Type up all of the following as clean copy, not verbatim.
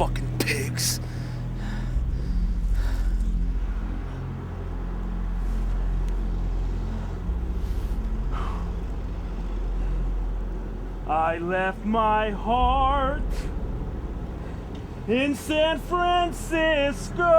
fucking pigs. I left my heart in San Francisco.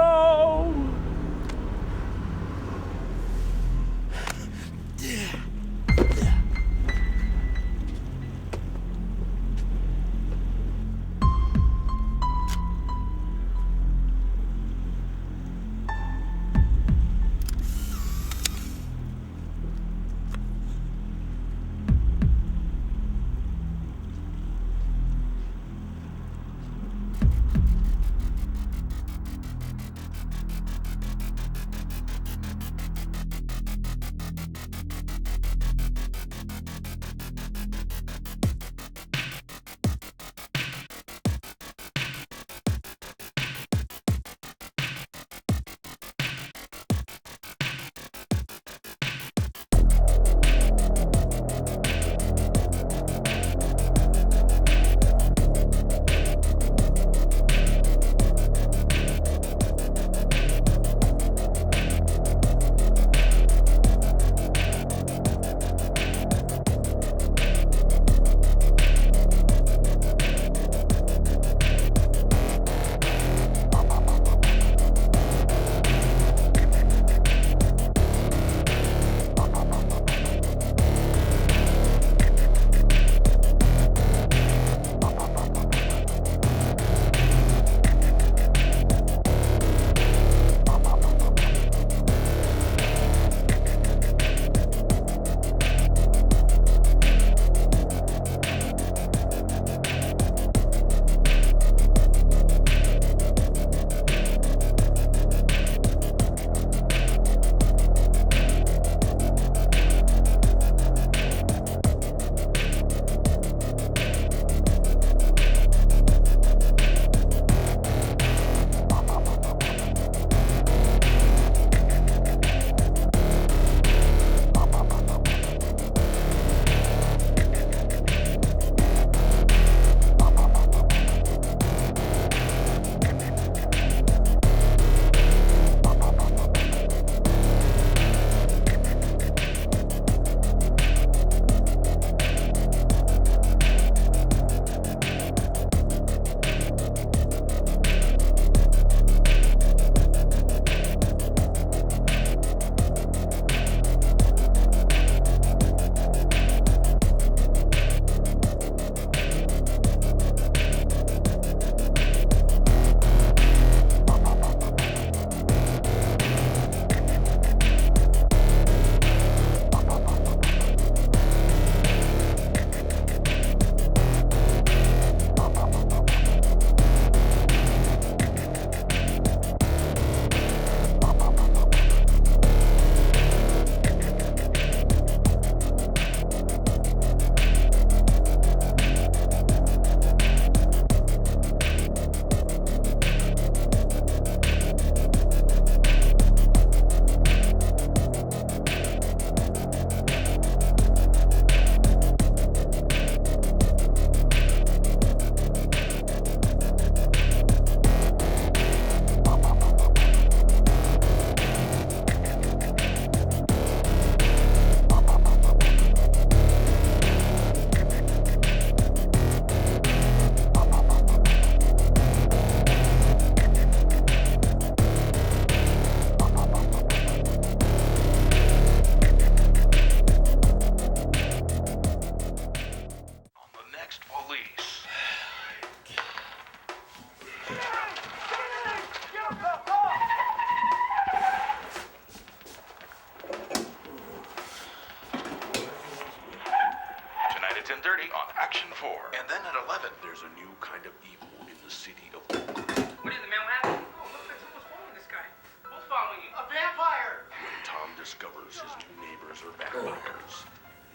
Action 4. And then at 11, there's a new kind of evil in the city of Oakland. What is it, man? What happened? Oh, looks like someone's following this guy. Who's following you? A vampire! When Tom discovers his new neighbors are vampires,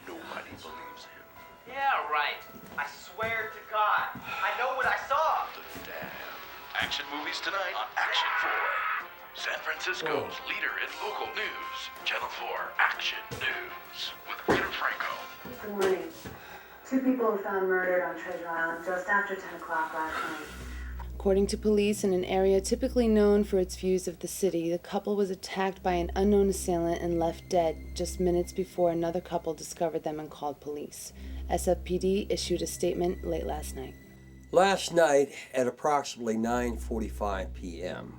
nobody believes him. Yeah, right. I swear to God, I know what I saw. The Dam. Action movies tonight on Action 4. San Francisco's leader in local news. Channel 4 Action News with Franco. Good morning. 2 people were found murdered on Treasure Island just after 10 o'clock last night. According to police, in an area typically known for its views of the city, the couple was attacked by an unknown assailant and left dead just minutes before another couple discovered them and called police. SFPD issued a statement late last night. Last night at approximately 9:45 p.m.,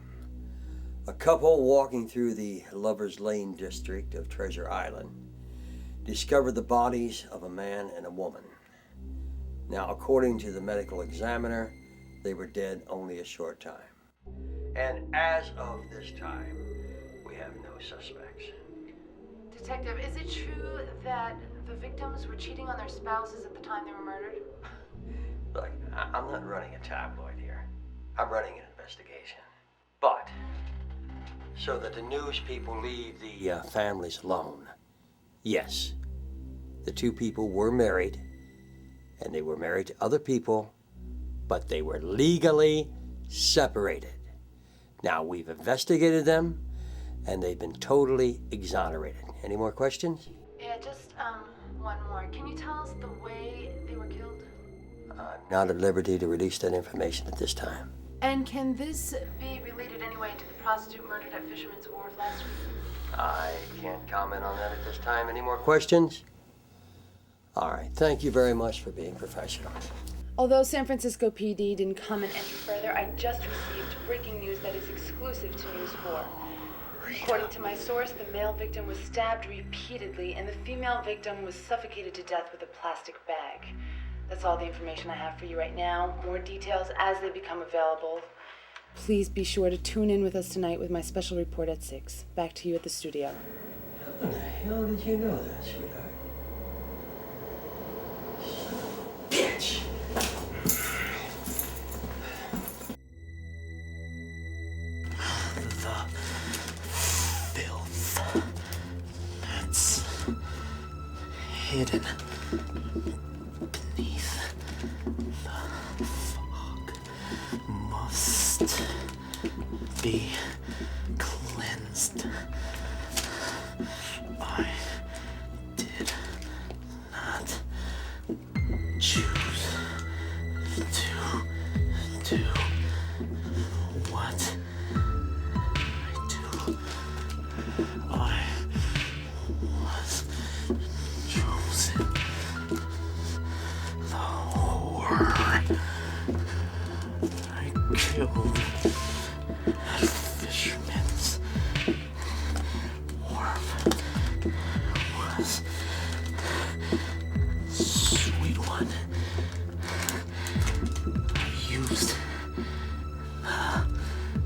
a couple walking through the Lover's Lane district of Treasure Island discovered the bodies of a man and a woman. Now, according to the medical examiner, they were dead only a short time. And as of this time, we have no suspects. Detective, is it true that the victims were cheating on their spouses at the time they were murdered? Look, I'm not running a tabloid here. I'm running an investigation. But, so that the news people leave the families alone, yes, the two people were married, and they were married to other people, but they were legally separated. Now, we've investigated them, and they've been totally exonerated. Any more questions? Yeah, just, one more. Can you tell us the way they were killed? I'm not at liberty to release that information at this time. And can this be related anyway to the prostitute murdered at Fisherman's Wharf last week? I can't comment on that at this time. Any more questions? All right, thank you very much for being professional. Although San Francisco PD didn't comment any further, I just received breaking news that is exclusive to News 4. According to my source, the male victim was stabbed repeatedly and the female victim was suffocated to death with a plastic bag. That's all the information I have for you right now. More details as they become available. Please be sure to tune in with us tonight with my special report at 6. Back to you at the studio. How the hell did you know that, sweetheart? Bitch! The filth that's hidden beneath the fog must be cleansed. I did not choose to do what I do. I was chosen. The horror I killed at Fisherman's Wharf was sweet one. I used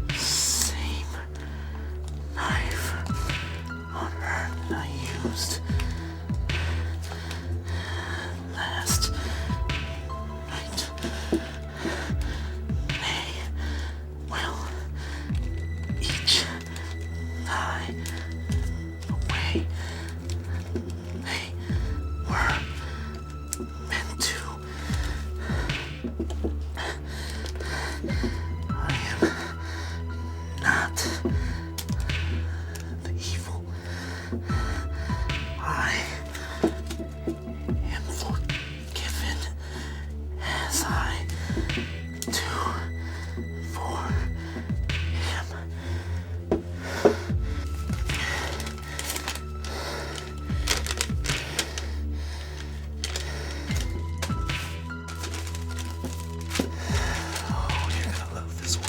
the same knife on her that I used last night. They will each die the way they were meant to. I am not the evil. I am forgiven as I do for him. Oh, you're gonna love this one.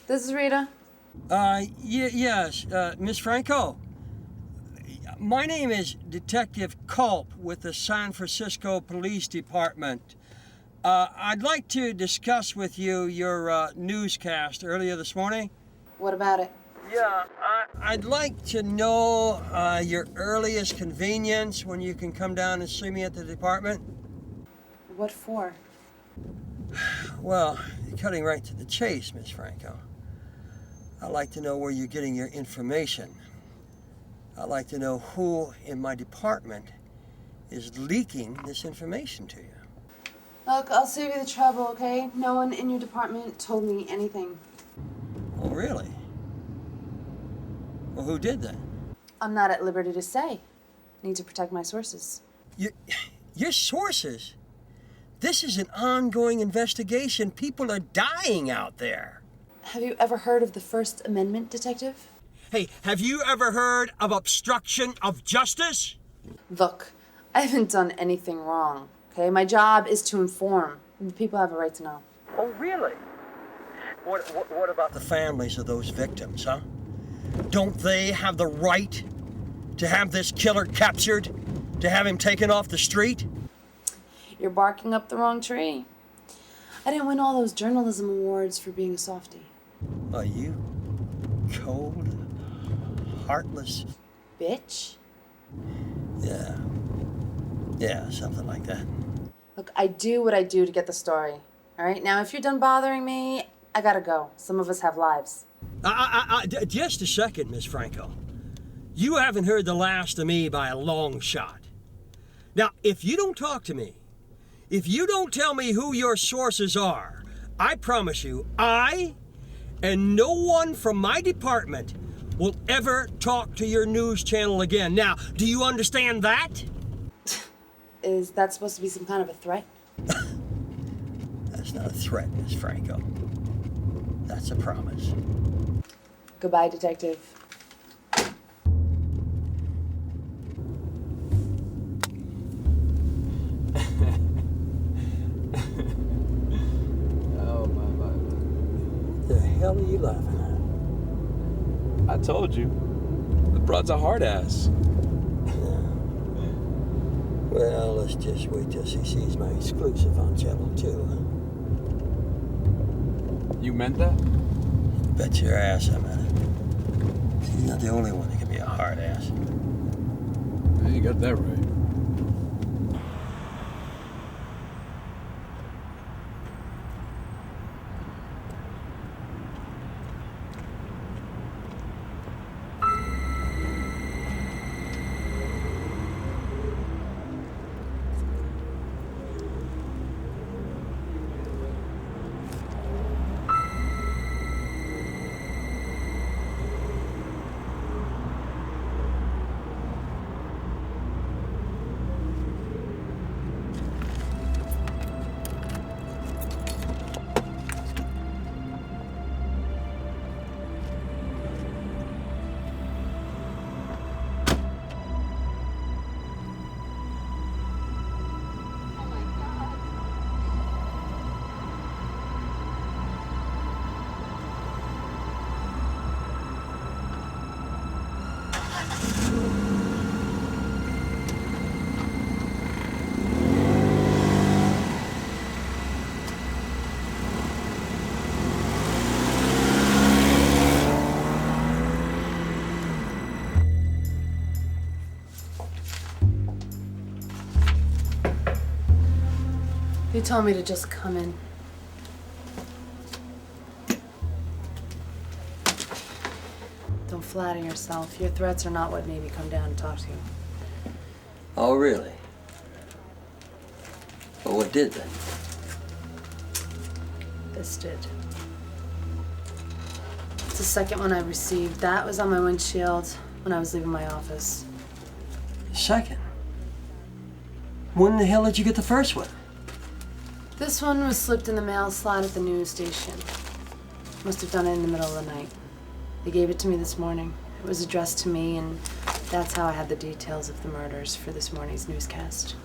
This is Rita. Yes, Miss Franco. My name is Detective Culp with the San Francisco Police Department. I'd like to discuss with you your newscast earlier this morning. What about it? Yeah, I'd like to know your earliest convenience when you can come down and see me at the department. What for? Well, you're cutting right to the chase, Miss Franco. I'd like to know where you're getting your information. I'd like to know who in my department is leaking this information to you. Look, I'll save you the trouble, okay? No one in your department told me anything. Oh, really? Well, who did that? I'm not at liberty to say. Need to protect my sources. Your sources? This is an ongoing investigation. People are dying out there. Have you ever heard of the First Amendment, Detective? Hey, have you ever heard of obstruction of justice? Look, I haven't done anything wrong, okay? My job is to inform. The people have a right to know. Oh, really? What about the families of those victims, huh? Don't they have the right to have this killer captured? To have him taken off the street? You're barking up the wrong tree. I didn't win all those journalism awards for being a softie. Are you cold, heartless? Bitch? Yeah, something like that. Look, I do what I do to get the story. All right? Now, if you're done bothering me, I gotta go. Some of us have lives. Just a second, Miss Franco. You haven't heard the last of me by a long shot. Now, if you don't talk to me, if you don't tell me who your sources are, I promise you, I and no one from my department will ever talk to your news channel again. Now, do you understand that? Is that supposed to be some kind of a threat? That's not a threat, Miss Franco. That's a promise. Goodbye, Detective. The hell are you laughing I told you. The broad's a hard ass. at? Well, let's just wait till she sees my exclusive on Channel 2. You meant that? Bet your ass I meant it. She's not the only one that can be a hard ass. Yeah, you got that right. You told me to just come in. Don't flatter yourself. Your threats are not what made me come down and talk to you. Oh, really? Well, what did then? This did. It's the second one I received. That was on my windshield when I was leaving my office. Second? When the hell did you get the first one? This one was slipped in the mail slot at the news station. Must have done it in the middle of the night. They gave it to me this morning. It was addressed to me, and that's how I had the details of the murders for this morning's newscast.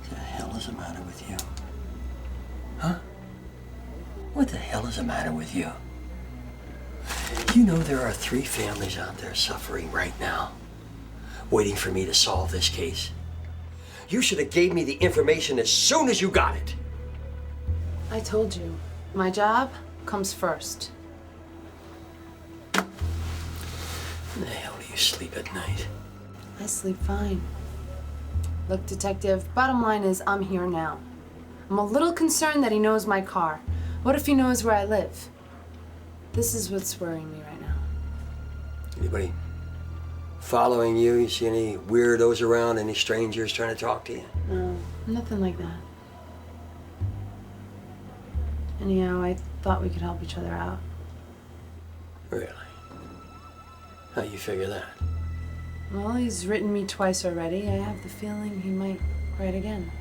What the hell is the matter with you? Huh? What the hell is the matter with you? You know there are 3 families out there suffering right now, waiting for me to solve this case. You should have gave me the information as soon as you got it. I told you, my job comes first. When the hell do you sleep at night? I sleep fine. Look, Detective, bottom line is I'm here now. I'm a little concerned that he knows my car. What if he knows where I live? This is what's worrying me right now. Anybody following you? You see any weirdos around? Any strangers trying to talk to you? No, nothing like that. Anyhow, I thought we could help each other out. Really? How you figure that? Well, he's written me twice already. I have the feeling he might write again.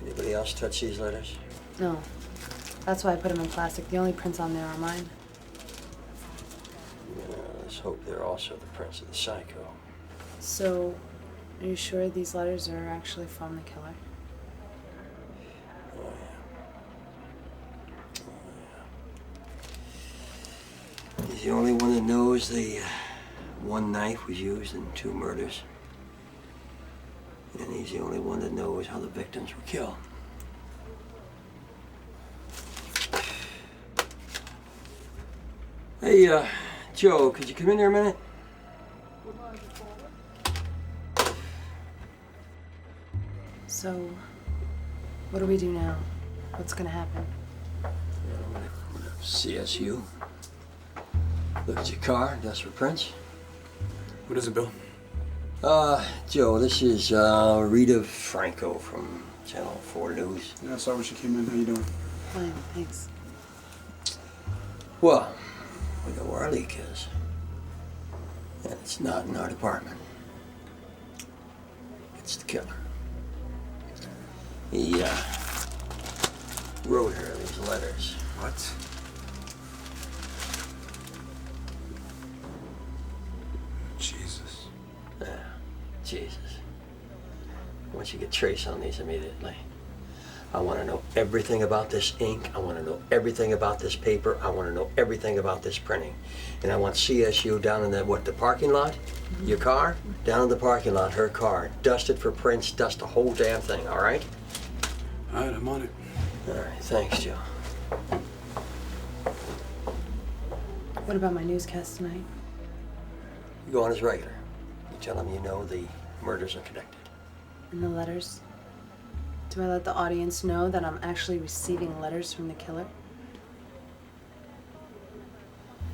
Anybody else touch these letters? No. That's why I put them in plastic. The only prints on there are mine. Yeah, let's hope they're also the prints of the psycho. So, are you sure these letters are actually from the killer? Oh, yeah. He's the only one that knows the one knife was used in 2 murders. And he's the only one that knows how the victims were killed. Hey, Joe, could you come in here a minute? So, what do we do now? What's gonna happen? I'm gonna CSU. Look at your car, dust for prints. What is it, Bill? Joe, this is Rita Franco from Channel 4 News. Yeah, I saw when she came in. How you doing? Fine, thanks. Well, we know where our leak is. And it's not in our department. It's the killer. He, wrote her these letters. What? Jesus. Yeah, Jesus. I want you to get trace on these immediately. I want to know everything about this ink. I want to know everything about this paper. I want to know everything about this printing. And I want CSU down in that, the parking lot? Your car? Down in the parking lot, her car. Dust it for prints, dust the whole damn thing, all right? All right, I'm on it. All right, thanks, Joe. What about my newscast tonight? You go on as regular. You tell them you know the murders are connected. And the letters? Do I let the audience know that I'm actually receiving letters from the killer?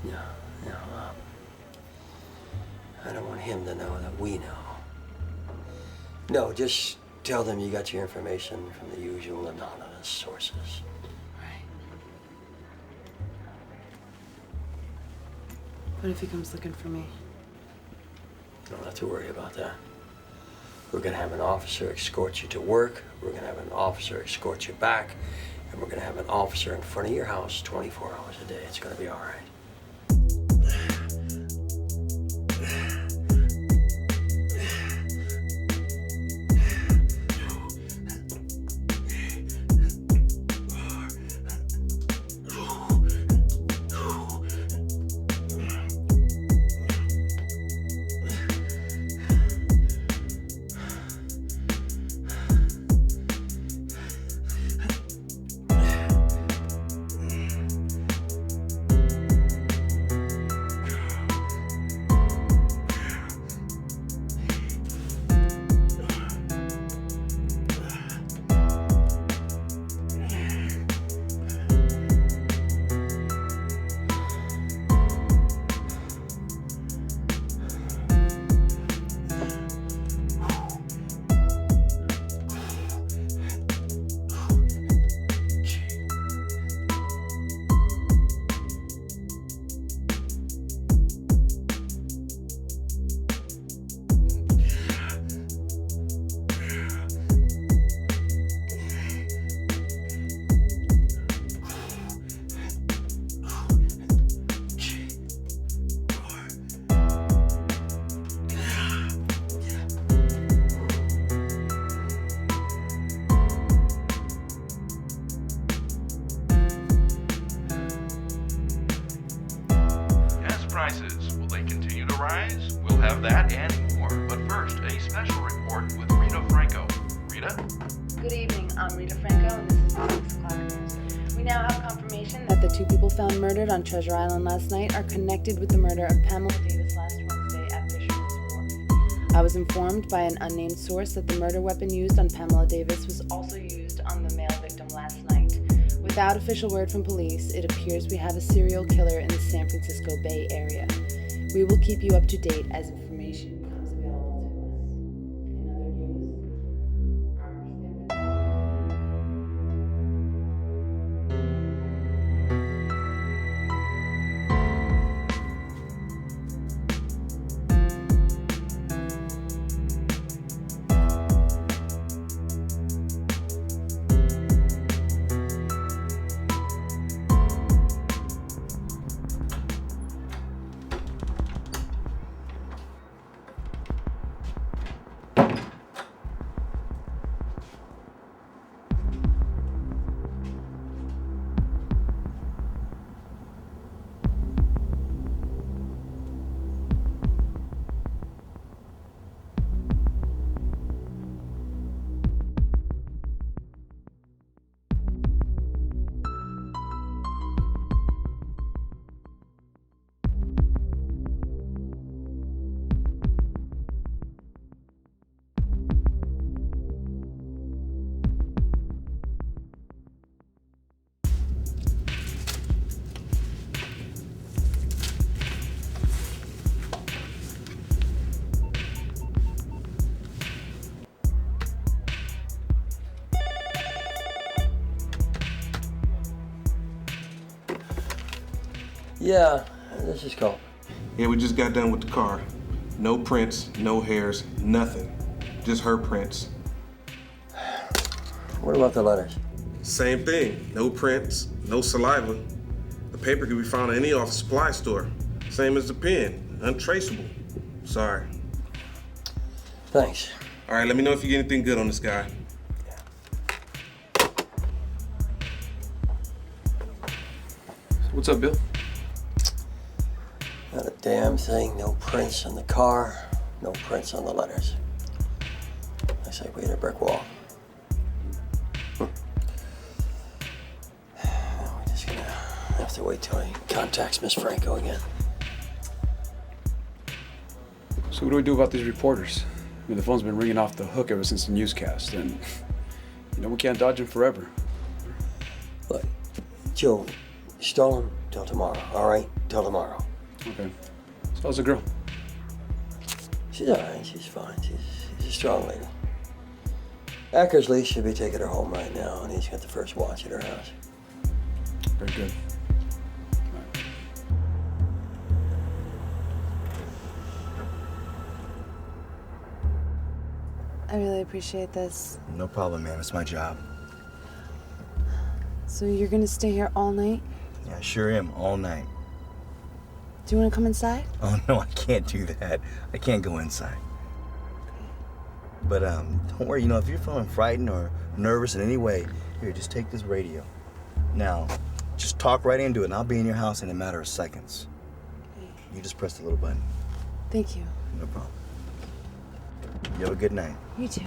No. I don't want him to know that we know. No, just tell them you got your information from the usual anonymous sources. Right. What if he comes looking for me? You don't have to worry about that. We're gonna have an officer escort you to work. We're gonna have an officer escort you back. And we're gonna have an officer in front of your house 24 hours a day. It's gonna be all right. Prices, will they continue to rise? We'll have that and more. But first, a special report with Rita Franco. Rita? Good evening, I'm Rita Franco, and this is the 6 o'clock news. We now have confirmation that the 2 people found murdered on Treasure Island last night are connected with the murder of Pamela Davis last Wednesday at Fisherman's Wharf. I was informed by an unnamed source that the murder weapon used on Pamela Davis was also used on the male victim last night. Without official word from police, it appears we have a serial killer in the San Francisco Bay Area. We will keep you up to date as information becomes available to us. In other news, Yeah, this is cool. Yeah, we just got done with the car. No prints, no hairs, nothing. Just her prints. What about the letters? Same thing. No prints, no saliva. The paper could be found in any office supply store. Same as the pen. Untraceable. Sorry. Thanks. All right, let me know if you get anything good on this guy. What's up, Bill? Not a damn thing. No prints on the car. No prints on the letters. Looks like we hit a brick wall. We're just gonna have to wait till he contacts Miss Franco again. So what do we do about these reporters? I mean, the phone's been ringing off the hook ever since the newscast, and we can't dodge them forever. Look, Joe, stall him till tomorrow, all right? Till tomorrow. Okay. So how's the girl? She's all right. She's fine. She's a strong lady. Eckersley should be taking her home right now, and he's got the first watch at her house. Very good. I really appreciate this. No problem, ma'am. It's my job. So you're gonna stay here all night? Yeah, I sure am. All night. Do you wanna come inside? Oh, no, I can't do that. I can't go inside. But, don't worry. If you're feeling frightened or nervous in any way, here, just take this radio. Now, just talk right into it, and I'll be in your house in a matter of seconds. Okay. You just press the little button. Thank you. No problem. You have a good night. You too.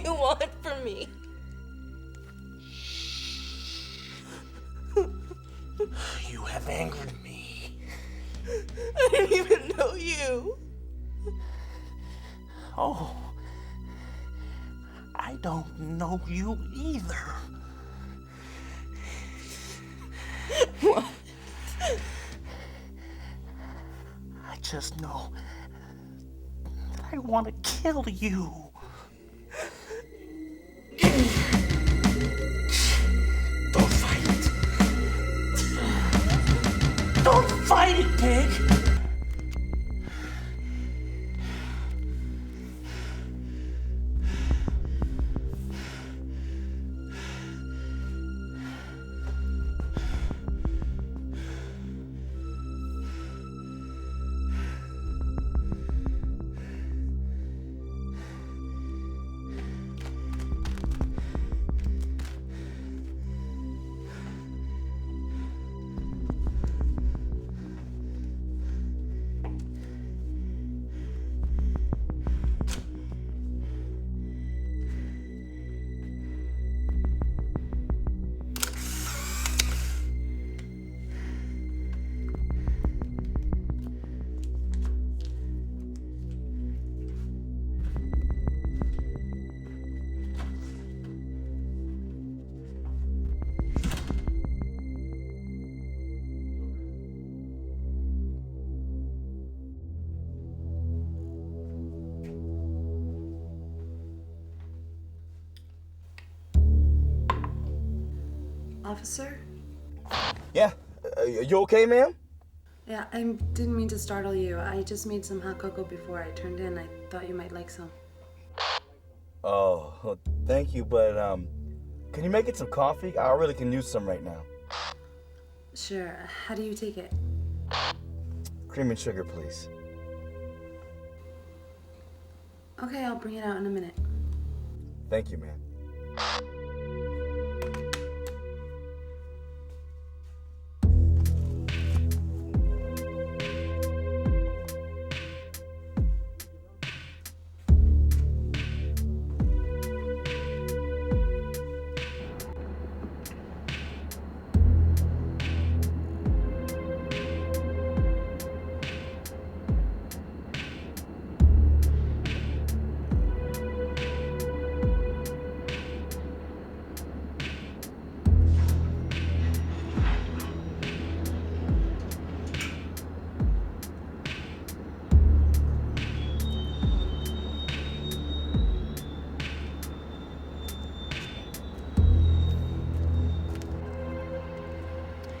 you want from me? You have angered me. I didn't even know you. Oh, I don't know you either. What? I just know that I want to kill you. Don't fight it. Don't fight it, pig. Officer? Yeah. You okay, ma'am? Yeah, I didn't mean to startle you. I just made some hot cocoa before I turned in. I thought you might like some. Oh, well, thank you, but can you make it some coffee? I really can use some right now. Sure. How do you take it? Cream and sugar, please. Okay, I'll bring it out in a minute. Thank you, ma'am.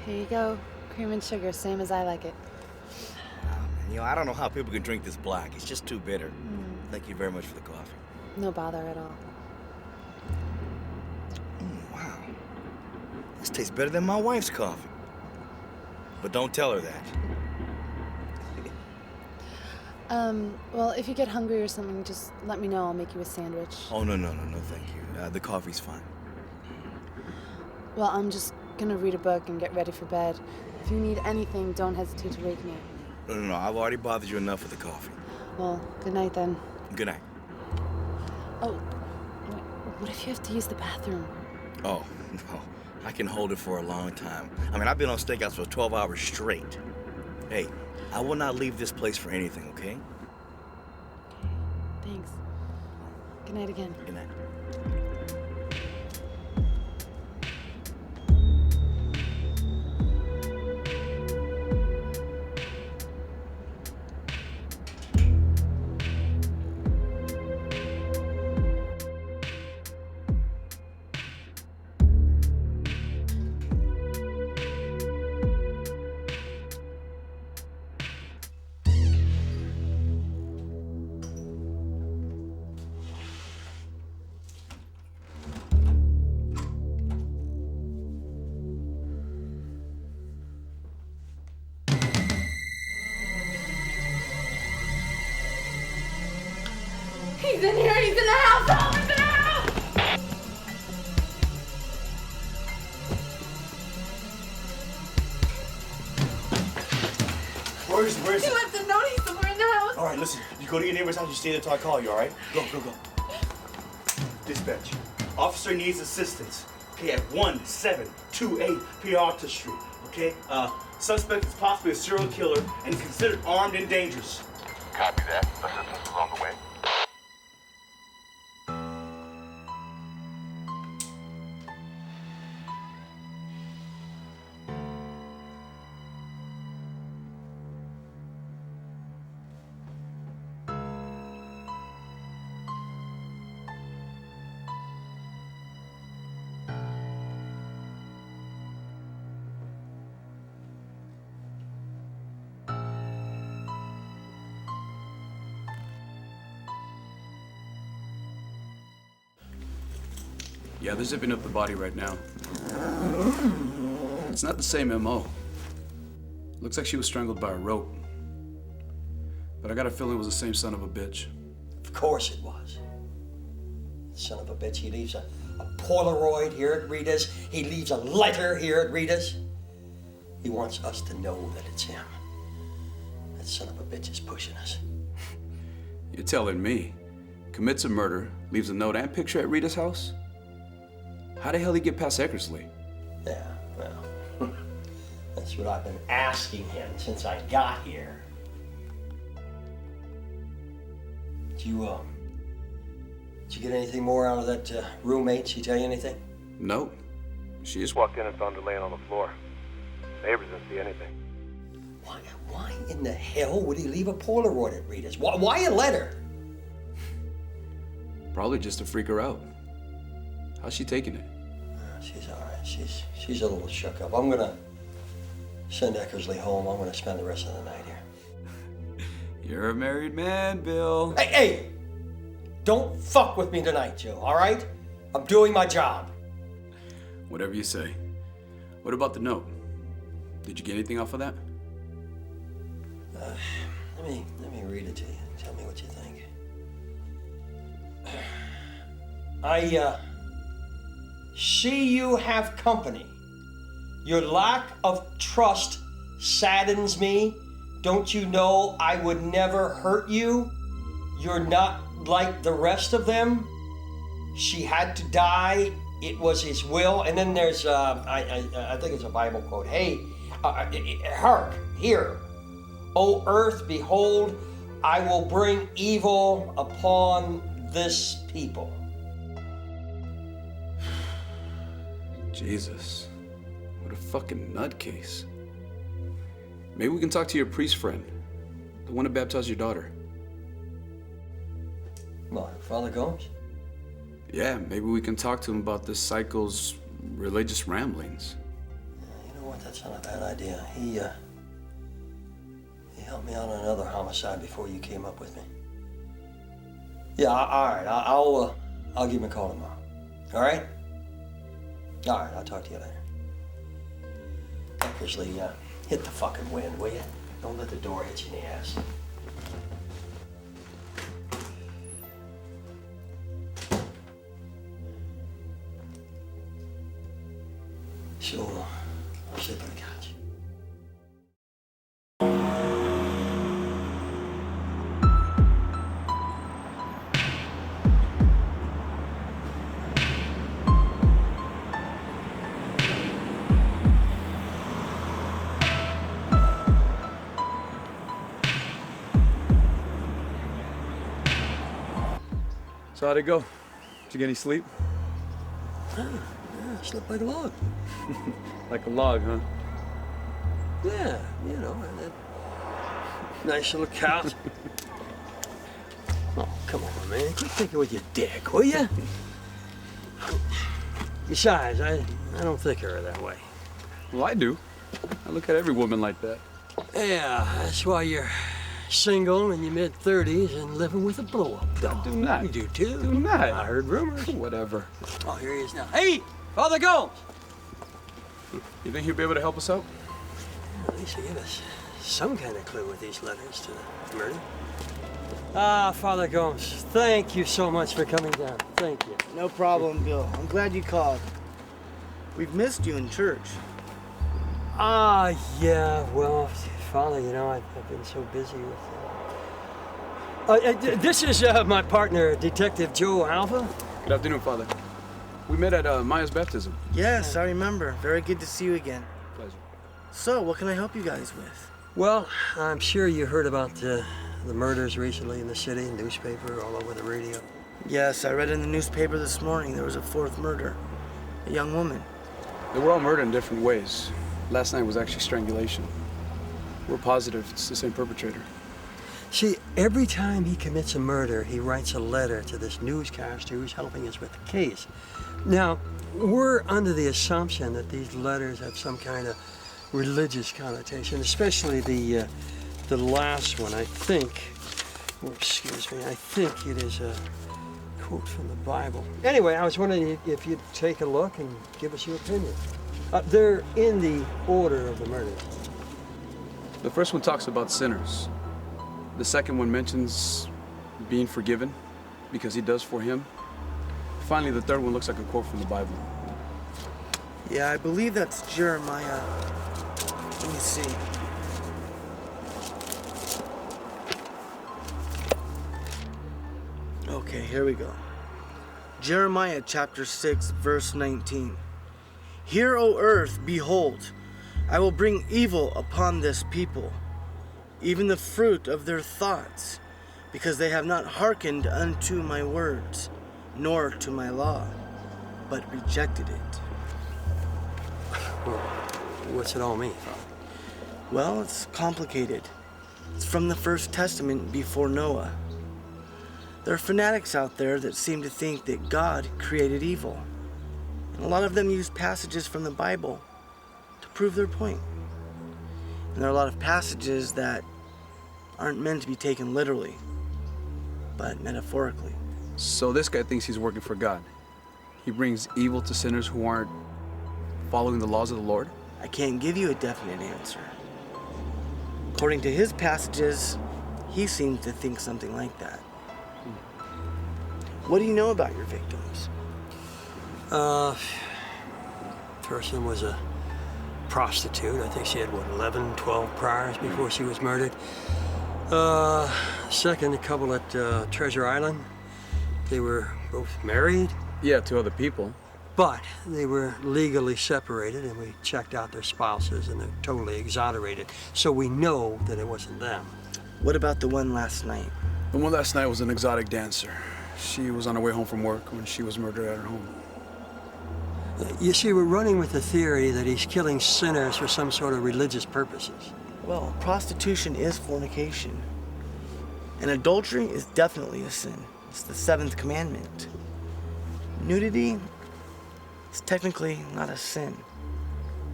Here you go. Cream and sugar, same as I like it. You know, I don't know how people can drink this black. It's just too bitter. Thank you very much for the coffee. No bother at all. Wow. This tastes better than my wife's coffee. But don't tell her that. Well, if you get hungry or something, just let me know. I'll make you a sandwich. Oh, no, thank you. The coffee's fine. Well, I'm just gonna read a book and get ready for bed. If you need anything, don't hesitate to wake me. No, I've already bothered you enough with the coffee. Well, good night then. Good night. Oh, wait, what if you have to use the bathroom? Oh, no. I can hold it for a long time. I mean, I've been on stakeouts for 12 hours straight. Hey, I will not leave this place for anything, okay? Thanks. Good night again. Good night. He's in here! He's in the house! Help! He's in the house! Where is he? He left a note. He's somewhere in the house. All right, listen. You go to your neighbor's house. You stay there till I call you, all right? Go. Dispatch. Officer needs assistance. Okay, at 1728 Pier Street. Okay? Suspect is possibly a serial killer and considered armed and dangerous. Copy that. Assistance is on the way. Yeah, they're zipping up the body right now. It's not the same MO. Looks like she was strangled by a rope. But I got a feeling it was the same son of a bitch. Of course it was. Son of a bitch, he leaves a Polaroid here at Rita's. He leaves a letter here at Rita's. He wants us to know that it's him. That son of a bitch is pushing us. You're telling me, commits a murder, leaves a note and picture at Rita's house? How the hell did he get past Eckersley? Yeah, well, that's what I've been asking him since I got here. Did you get anything more out of that roommate? She tell you anything? No. She just walked in and found her laying on the floor. Neighbors didn't see anything. Why in the hell would he leave a Polaroid at Rita's? Why a letter? Probably just to freak her out. How's she taking it? She's all right. She's a little shook up. I'm gonna send Eckersley home. I'm gonna spend the rest of the night here. You're a married man, Bill. Hey! Don't fuck with me tonight, Joe, all right? I'm doing my job. Whatever you say. What about the note? Did you get anything off of that? Let me read it to you. Tell me what you think. I see you have company. Your lack of trust saddens me. Don't you know I would never hurt you? You're not like the rest of them. She had to die. It was his will. And then there's, I think it's a Bible quote. Hey, hark, hear. O earth, behold, I will bring evil upon this people. Jesus, what a fucking nutcase. Maybe we can talk to your priest friend, the one that baptized your daughter. What, Father Gomes? Yeah, maybe we can talk to him about this psycho's religious ramblings. You know what, that's not a bad idea. He helped me out on another homicide before you came up with me. Yeah, all right, I'll give him a call tomorrow. All right? All right, I'll talk to you later. Eckersley, hit the fucking wind, will you? Don't let the door hit you in the ass. So, I'll sit on the couch. So how'd it go? Did you get any sleep? Yeah, I slept like a log. Like a log, huh? Yeah, you know, and that nice little couch. Oh, come on, man. Quit thinking with your dick, will you? Besides, I don't think of her that way. Well, I do. I look at every woman like that. Yeah, that's why you're single in your mid-30s and living with a blow-up doll. Do not. You do too. Do not. I heard rumors. Whatever. Oh, here he is now. Hey, Father Gomes! You think he'll be able to help us out? At least he'll give us some kind of clue with these letters to the murder. Ah, Father Gomes, thank you so much for coming down. Thank you. No problem, Bill. I'm glad you called. We've missed you in church. Ah, yeah, well, Father, you know, I've been so busy with... this is my partner, Detective Joe Alva. Good afternoon, Father. We met at Maya's baptism. Yes, I remember. Very good to see you again. Pleasure. So, what can I help you guys with? Well, I'm sure you heard about the murders recently in the city, newspaper, all over the radio. Yes, I read in the newspaper this morning there was a fourth murder. A young woman. They were all murdered in different ways. Last night was actually strangulation. We're positive it's the same perpetrator. See, every time he commits a murder, he writes a letter to this newscaster who's helping us with the case. Now, we're under the assumption that these letters have some kind of religious connotation, especially the last one. I think, I think it is a quote from the Bible. Anyway, I was wondering if you'd take a look and give us your opinion. They're in the order of the murders. The first one talks about sinners. The second one mentions being forgiven because he does for him. Finally, the third one looks like a quote from the Bible. Yeah, I believe that's Jeremiah. Let me see. Okay, here we go. Jeremiah chapter 6, verse 19. Hear, O earth, behold, I will bring evil upon this people, even the fruit of their thoughts, because they have not hearkened unto my words, nor to my law, but rejected it. Well, what's it all mean? Well, it's complicated. It's from the First Testament before Noah. There are fanatics out there that seem to think that God created evil. And a lot of them use passages from the Bible to prove their point. And there are a lot of passages that aren't meant to be taken literally, but metaphorically. So this guy thinks he's working for God. He brings evil to sinners who aren't following the laws of the Lord? I can't give you a definite answer. According to his passages, he seems to think something like that. What do you know about your victims? Person was a prostitute. I think she had, 11, 12 priors before she was murdered. Second, a couple at Treasure Island. They were both married. Yeah, to other people. But they were legally separated, and we checked out their spouses, and they're totally exonerated. So we know that it wasn't them. What about the one last night? The one last night was an exotic dancer. She was on her way home from work when she was murdered at her home. You see, we're running with the theory that he's killing sinners for some sort of religious purposes. Well, prostitution is fornication. And adultery is definitely a sin. It's the 7th commandment. Nudity is technically not a sin,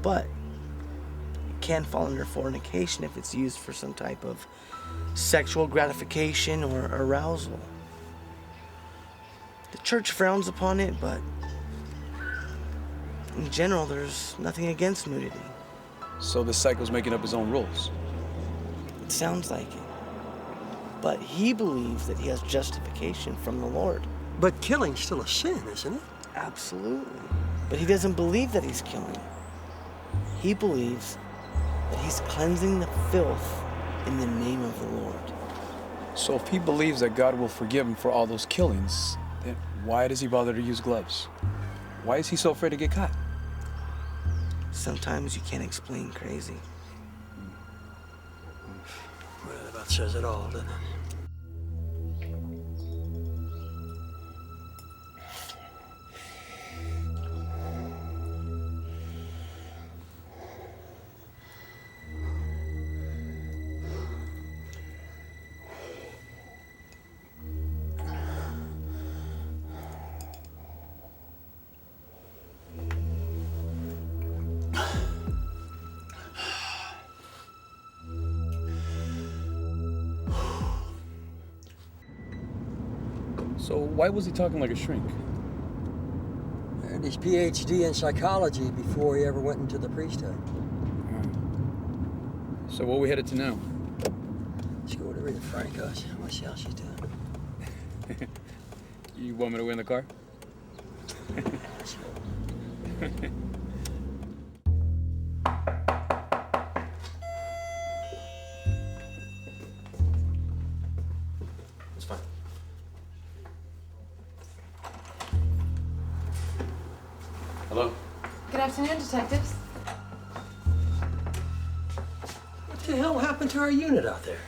but it can fall under fornication if it's used for some type of sexual gratification or arousal. The church frowns upon it, but in general, there's nothing against nudity. So the psycho's making up his own rules? It sounds like it. But he believes that he has justification from the Lord. But killing's still a sin, isn't it? Absolutely. But he doesn't believe that he's killing. He believes that he's cleansing the filth in the name of the Lord. So if he believes that God will forgive him for all those killings, then why does he bother to use gloves? Why is he so afraid to get caught? Sometimes you can't explain crazy. Well, that about says it all, doesn't it? So why was he talking like a shrink? And his PhD in psychology before he ever went into the priesthood. So what are we headed to now? Let's go to read Franco's. What's else she's doing? You want me to wait in the car? It's fine. Hello? Good afternoon, detectives. What the hell happened to our unit out there?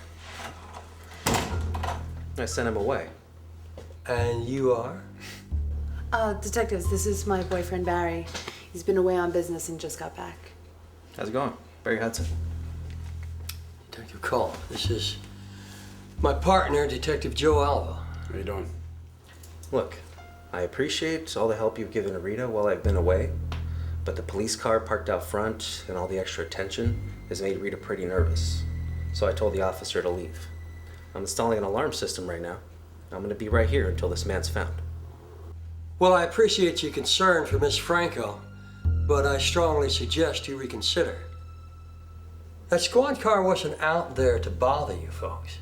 I sent him away. And you are? Detectives, this is my boyfriend, Barry. He's been away on business and just got back. How's it going? Barry Hudson. Detective Cole, this is my partner, Detective Joe Alva. How you doing? Look, I appreciate all the help you've given Rita while I've been away, but the police car parked out front and all the extra attention has made Rita pretty nervous. So I told the officer to leave. I'm installing an alarm system right now. I'm gonna be right here until this man's found. Well, I appreciate your concern for Miss Franco, but I strongly suggest you reconsider. That squad car wasn't out there to bother you folks.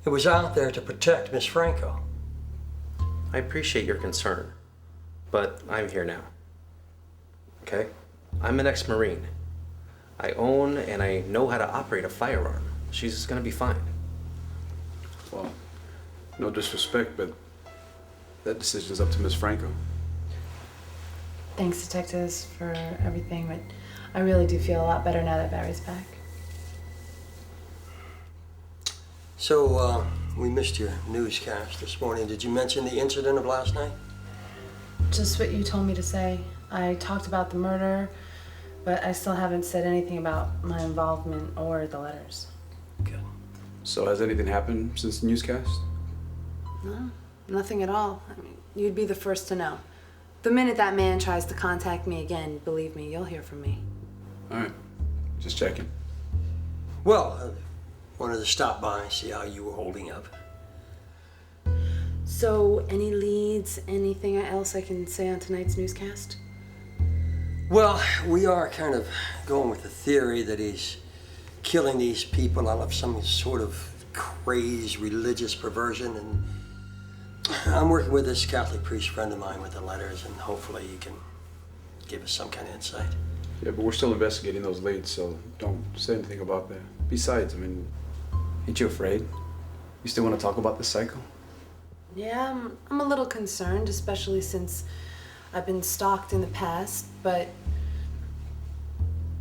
It was out there to protect Miss Franco. I appreciate your concern, but I'm here now. Okay? I'm an ex-Marine. I own and I know how to operate a firearm. She's gonna be fine. Well, no disrespect, but that decision's up to Miss Franco. Thanks, detectives, for everything, but I really do feel a lot better now that Barry's back. So, we missed your newscast this morning. Did you mention the incident of last night? Just what you told me to say. I talked about the murder, but I still haven't said anything about my involvement or the letters. Good. So has anything happened since the newscast? No, nothing at all. I mean, you'd be the first to know. The minute that man tries to contact me again, believe me, you'll hear from me. All right, just checking. Well, wanted to stop by and see how you were holding up. So, any leads, anything else I can say on tonight's newscast? Well, we are kind of going with the theory that he's killing these people out of some sort of crazed religious perversion, and I'm working with this Catholic priest friend of mine with the letters, and hopefully he can give us some kind of insight. Yeah, but we're still investigating those leads, so don't say anything about that. Besides, I mean, ain't you afraid? You still want to talk about this cycle? Yeah, I'm a little concerned, especially since I've been stalked in the past, but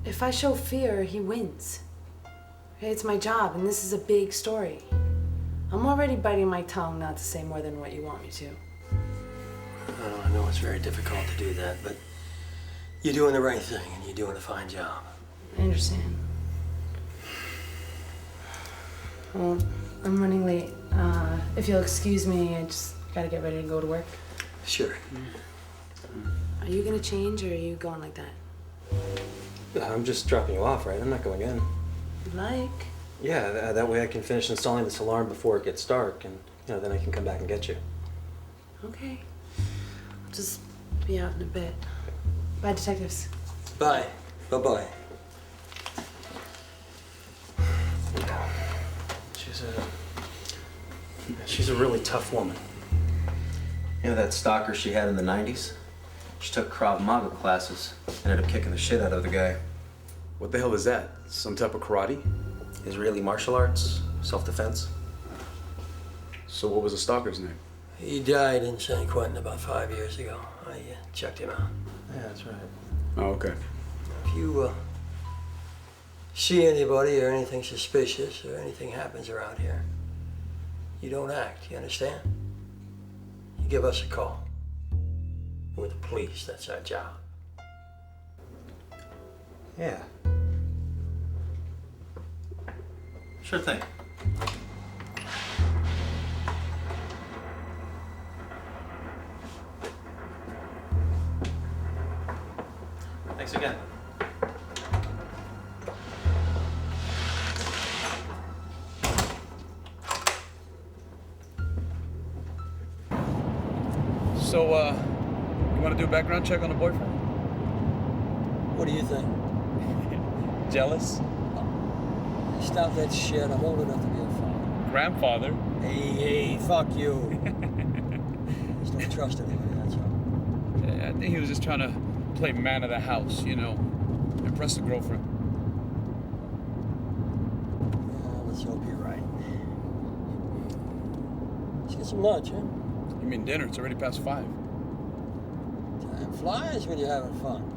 if I show fear, he wins. Okay, it's my job, and this is a big story. I'm already biting my tongue not to say more than what you want me to. I know it's very difficult to do that, but you're doing the right thing, and you're doing a fine job. I understand. Well, I'm running late. If you'll excuse me, I just gotta get ready to go to work. Sure. Are you gonna change, or are you going like that? I'm just dropping you off, right? I'm not going in. Like? Yeah, that way I can finish installing this alarm before it gets dark, and then I can come back and get you. Okay. I'll just be out in a bit. Bye, detectives. Bye. Bye-bye. She's a really tough woman. You know that stalker she had in the 90s? She took Krav Maga classes and ended up kicking the shit out of the guy. What the hell is that? Some type of karate? Israeli martial arts, self-defense. So what was the stalker's name? He died in San Quentin about 5 years ago. I checked him out. Yeah, that's right. Oh, okay. If you see anybody or anything suspicious or anything happens around here, you don't act, you understand? You give us a call. We're the police, that's our job. Yeah. Sure thing. Thanks again. So, you want to do a background check on the boyfriend? What do you think? Jealous? Stop that shit. I'm old enough to be a father. Grandfather? Hey, fuck you. Just don't trust anybody, that's all. Yeah, I think he was just trying to play man of the house, impress the girlfriend. Yeah, let's hope you're right. Let's get some lunch, huh? You mean dinner? It's already past 5. Time flies when you're having fun.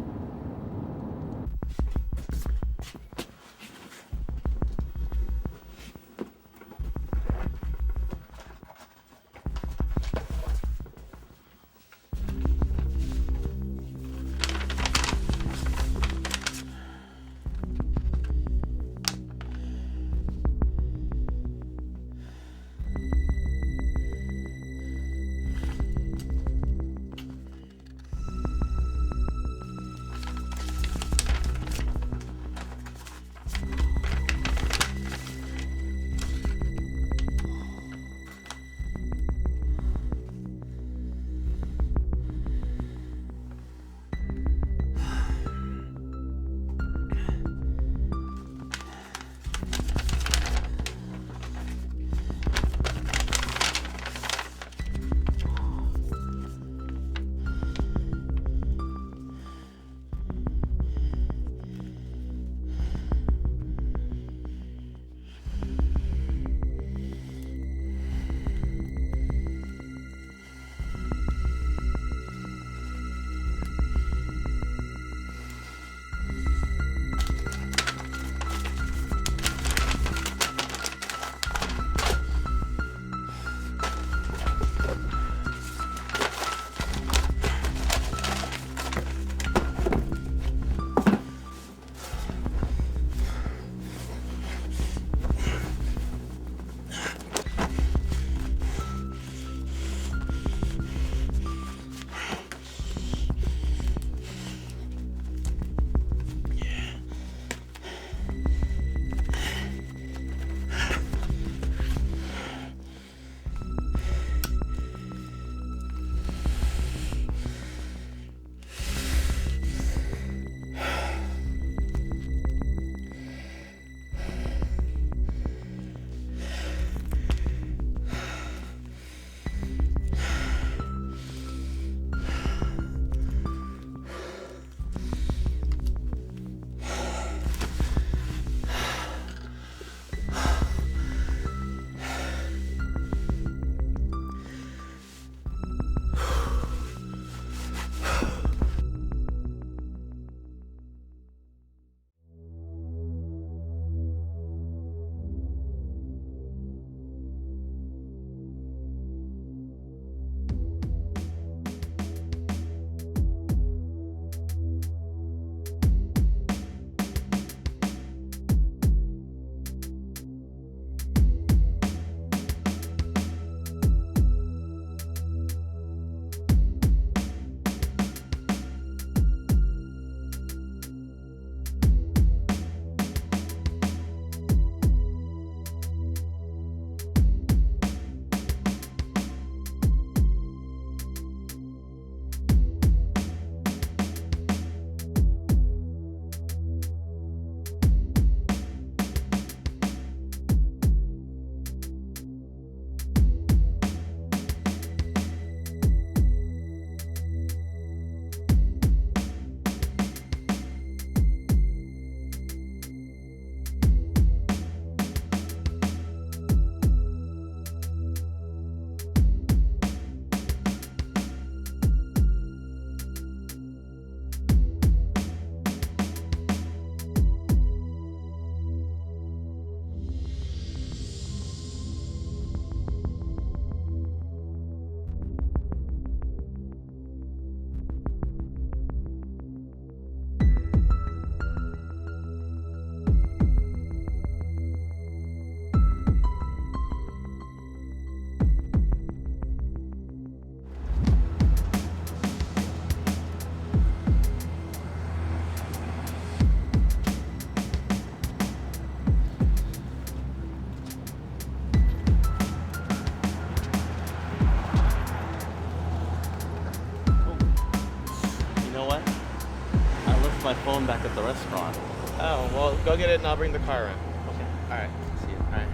my phone back at the restaurant. Oh, well, go get it and I'll bring the car in. Okay. All right. See you. All right.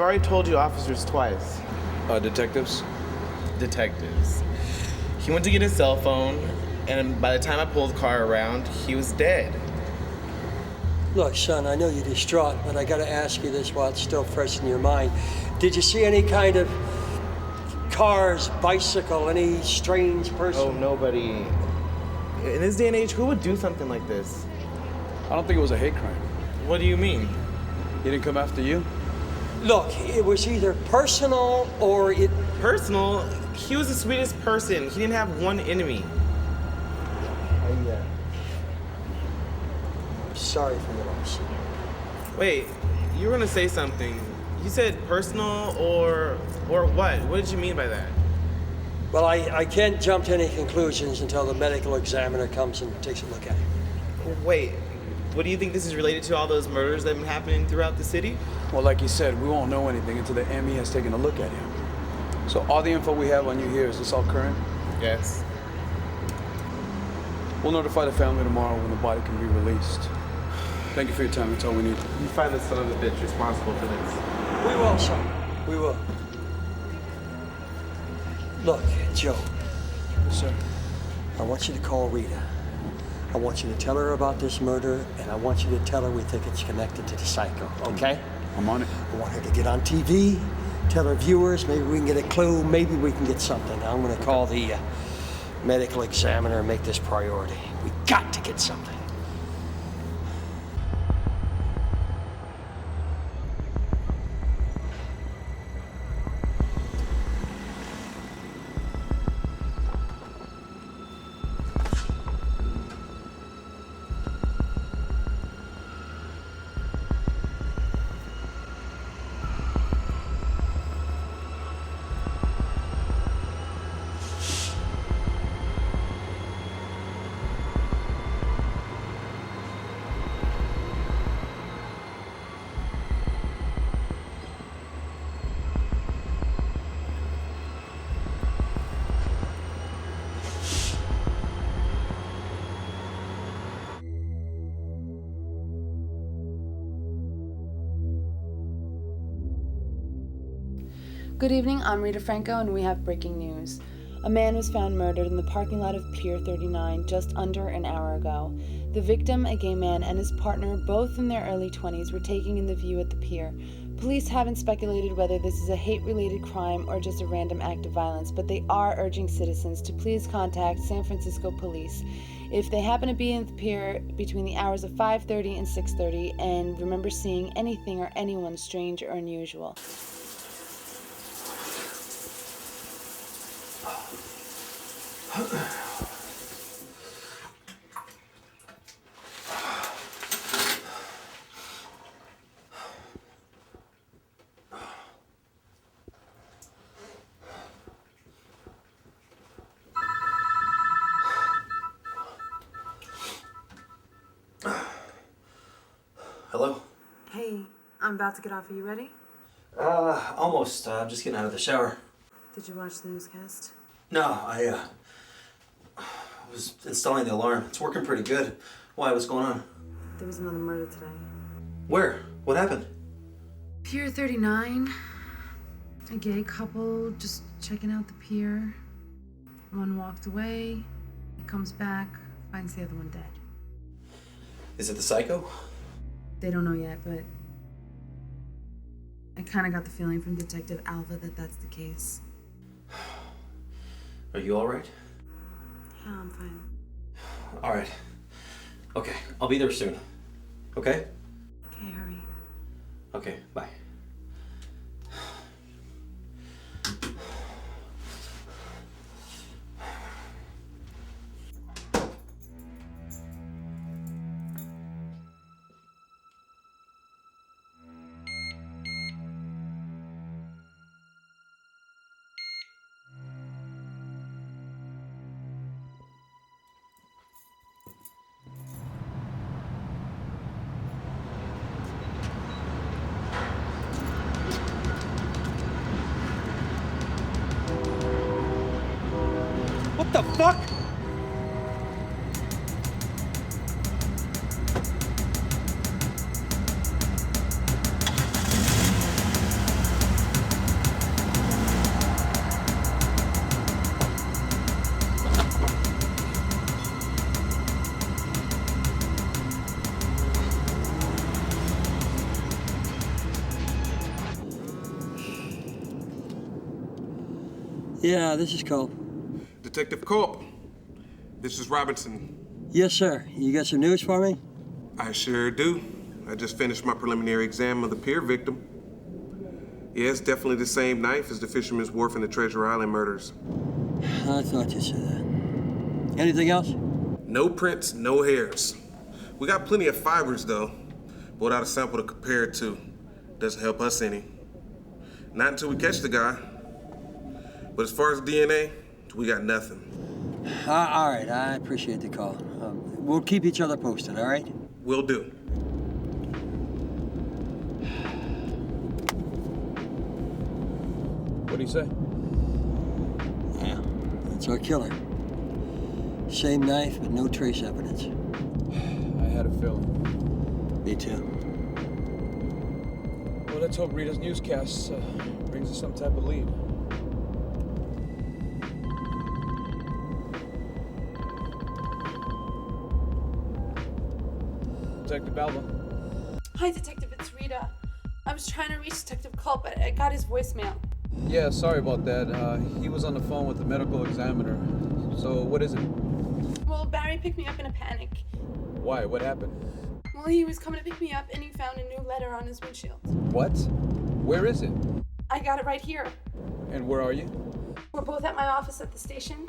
already told you officers twice. Detectives? Detectives. He went to get his cell phone, and by the time I pulled the car around, he was dead. Look, son, I know you're distraught, but I gotta ask you this while it's still fresh in your mind. Did you see any kind of cars, bicycle, any strange person? Oh, nobody. In this day and age, who would do something like this? I don't think it was a hate crime. What do you mean? He didn't come after you? Look, it was either personal or it... Personal? He was the sweetest person. He didn't have one enemy. Sorry for your loss. Wait, you were gonna say something. You said personal or what? What did you mean by that? Well, I can't jump to any conclusions until the medical examiner comes and takes a look at it. Wait, what do you think this is related to all those murders that have been happening throughout the city? Well, like you said, we won't know anything until the ME has taken a look at him. So all the info we have on you here, is this all current? Yes. We'll notify the family tomorrow when the body can be released. Thank you for your time. That's all we need. You find the son of a bitch responsible for this. We will, son. We will. Look, Joe. Yes, sir. I want you to call Rita. I want you to tell her about this murder, and I want you to tell her we think it's connected to the psycho, okay? I'm on it. I want her to get on TV, tell her viewers, maybe we can get a clue, maybe we can get something. I'm gonna call the medical examiner and make this priority. We got to get something. Good evening, I'm Rita Franco, and we have breaking news. A man was found murdered in the parking lot of Pier 39 just under an hour ago. The victim, a gay man, and his partner, both in their early 20s, were taking in the view at the pier. Police haven't speculated whether this is a hate-related crime or just a random act of violence, but they are urging citizens to please contact San Francisco Police if they happen to be in the pier between the hours of 5:30 and 6:30 and remember seeing anything or anyone strange or unusual. Hello? Hey, I'm about to get off. Are you ready? Almost. I'm just getting out of the shower. Did you watch the newscast? No, I was installing the alarm. It's working pretty good. Why? What's going on? There was another murder today. Where? What happened? Pier 39. A gay couple just checking out the pier. One walked away. He comes back, finds the other one dead. Is it the psycho? They don't know yet, but I kind of got the feeling from Detective Alva that that's the case. Are you all right? Yeah, I'm fine. All right. Okay, I'll be there soon. Okay? Okay, hurry. Okay, bye. What the fuck? Yeah, this is Culp. Detective Culp, this is Robinson. Yes, sir. You got some news for me? I sure do. I just finished my preliminary exam of the Pier victim. Yeah, it's definitely the same knife as the Fisherman's Wharf and the Treasure Island murders. I thought you said that. Anything else? No prints, no hairs. We got plenty of fibers, though, but without a sample to compare it to. Doesn't help us any. Not until we catch the guy. But as far as DNA, we got nothing. All right, I appreciate the call. We'll keep each other posted, all right? Will do. What do you say? Yeah, that's our killer. Same knife, but no trace evidence. I had a feeling. Me too. Well, let's hope Rita's newscast brings us some type of lead. Detective Alba. Hi, Detective. It's Rita. I was trying to reach Detective Culp, but I got his voicemail. Yeah, sorry about that. He was on the phone with the medical examiner. So, what is it? Well, Barry picked me up in a panic. Why? What happened? Well, he was coming to pick me up, and he found a new letter on his windshield. What? Where is it? I got it right here. And where are you? We're both at my office at the station.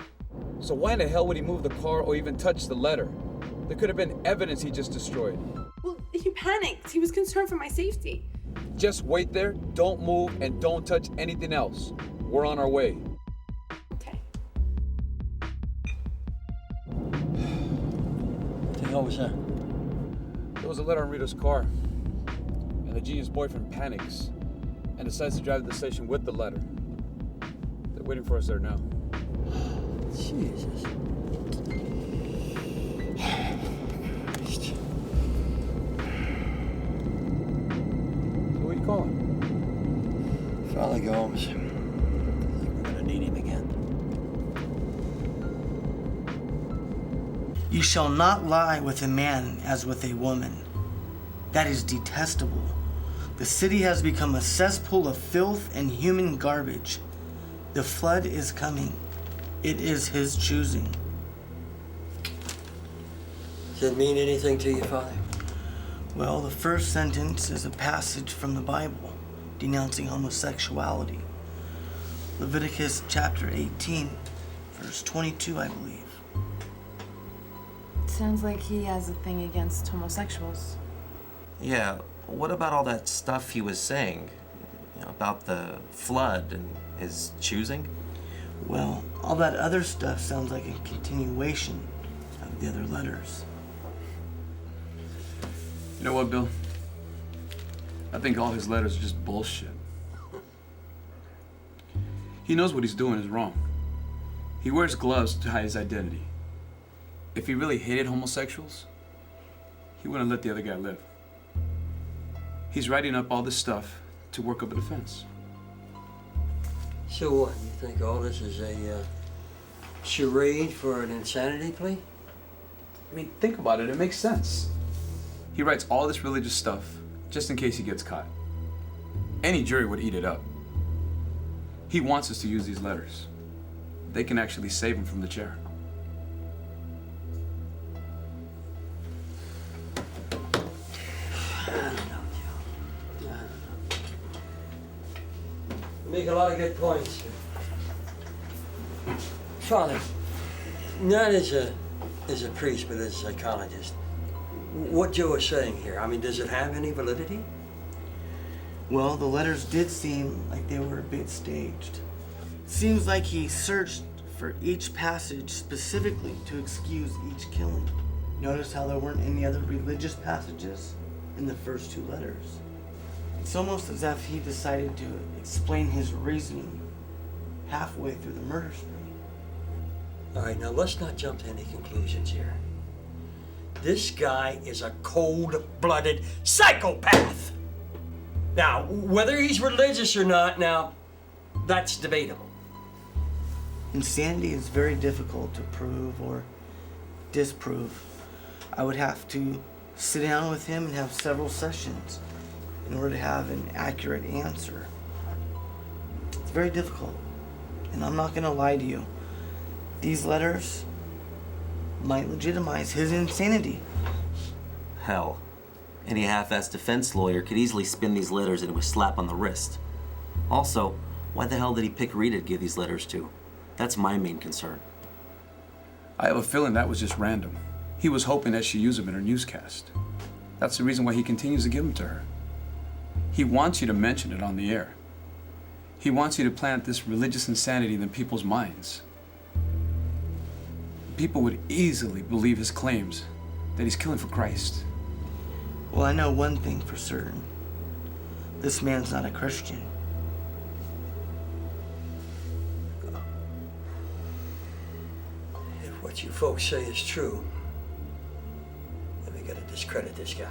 So why in the hell would he move the car or even touch the letter? There could have been evidence he just destroyed. Well, he panicked. He was concerned for my safety. Just wait there, don't move, and don't touch anything else. We're on our way. Okay. What the hell was that? There was a letter on Rita's car. And the genius boyfriend panics and decides to drive to the station with the letter. They're waiting for us there now. Jesus. Who are you calling? Father Gomes. I think we're gonna need him again. You shall not lie with a man as with a woman. That is detestable. The city has become a cesspool of filth and human garbage. The flood is coming. It is his choosing. Does that mean anything to you, Father? Well, the first sentence is a passage from the Bible denouncing homosexuality. Leviticus chapter 18, verse 22, I believe. Sounds like he has a thing against homosexuals. Yeah, what about all that stuff he was saying? You know, about the flood and his choosing? Well, all that other stuff sounds like a continuation of the other letters. You know what, Bill? I think all his letters are just bullshit. He knows what he's doing is wrong. He wears gloves to hide his identity. If he really hated homosexuals, he wouldn't let the other guy live. He's writing up all this stuff to work up a defense. So what? You think all this is a charade for an insanity plea? I mean, think about it. It makes sense. He writes all this religious stuff just in case he gets caught. Any jury would eat it up. He wants us to use these letters. They can actually save him from the chair. You make a lot of good points. Father, not as a priest, but as a psychologist, what Joe is saying here, I mean, does it have any validity? Well, the letters did seem like they were a bit staged. Seems like he searched for each passage specifically to excuse each killing. Notice how there weren't any other religious passages in the first two letters. It's almost as if he decided to explain his reasoning halfway through the murder spree. All right, now let's not jump to any conclusions here. This guy is a cold-blooded psychopath. Now, whether he's religious or not, now, that's debatable. Insanity is very difficult to prove or disprove. I would have to sit down with him and have several sessions in order to have an accurate answer. It's very difficult. And I'm not gonna lie to you. These letters might legitimize his insanity. Hell, any half-assed defense lawyer could easily spin these letters into a slap on the wrist. Also, why the hell did he pick Rita to give these letters to? That's my main concern. I have a feeling that was just random. He was hoping that she'd use them in her newscast. That's the reason why he continues to give them to her. He wants you to mention it on the air. He wants you to plant this religious insanity in people's minds. People would easily believe his claims that he's killing for Christ. Well, I know one thing for certain. This man's not a Christian. If what you folks say is true, then we gotta discredit this guy.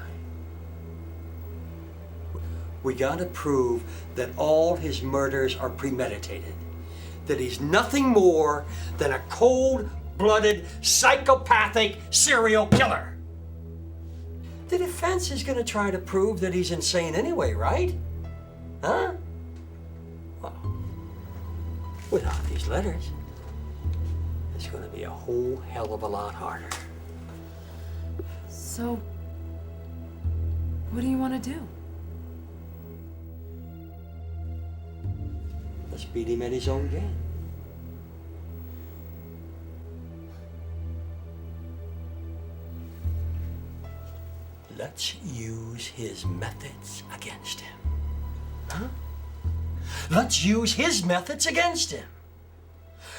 We gotta prove that all his murders are premeditated. That he's nothing more than a cold-blooded, psychopathic serial killer. The defense is gonna try to prove that he's insane anyway, right? Huh? Well, without these letters, it's gonna be a whole hell of a lot harder. So, what do you want to do? Let's beat him at his own game. Let's use his methods against him. Huh? Let's use his methods against him.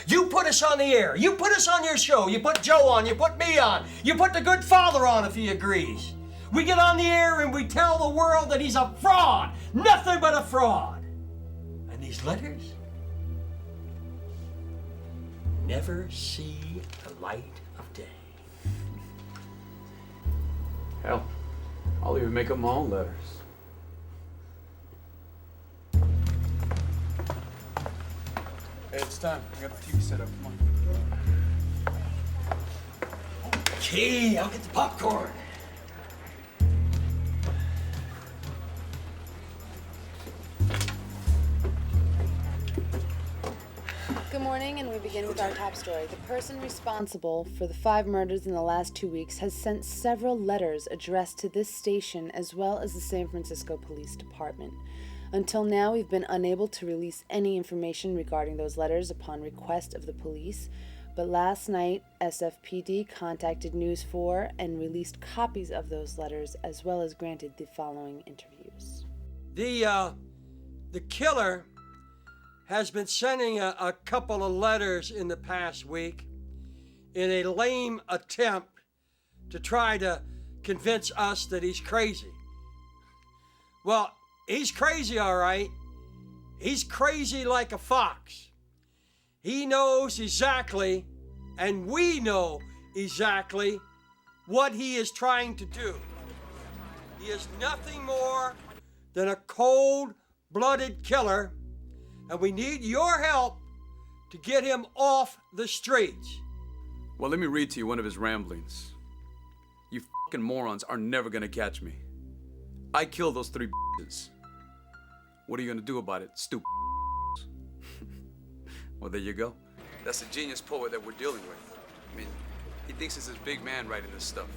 You put us on the air. You put us on your show. You put Joe on. You put me on. You put the good father on if he agrees. We get on the air and we tell the world that he's a fraud. Nothing but a fraud. And these letters never see the light of day. Hell, I'll even make up my own letters. Hey, it's time. I got the TV set up. Come on. Okay, I'll get the popcorn. Good morning, and we begin with our top story. The person responsible for the 5 murders in the last 2 weeks has sent several letters addressed to this station as well as the San Francisco Police Department. Until now, we've been unable to release any information regarding those letters upon request of the police, but last night, SFPD contacted News 4 and released copies of those letters as well as granted the following interviews. The killer has been sending a couple of letters in the past week in a lame attempt to try to convince us that he's crazy. Well, he's crazy, all right. He's crazy like a fox. He knows exactly, and we know exactly, what he is trying to do. He is nothing more than a cold-blooded killer, and we need your help to get him off the streets. Well, let me read to you one of his ramblings. You fucking morons are never gonna catch me. I killed those 3 bitches. What are you gonna do about it, stupid? Well, there you go. That's the genius poet that we're dealing with. I mean, he thinks he's this big man writing this stuff.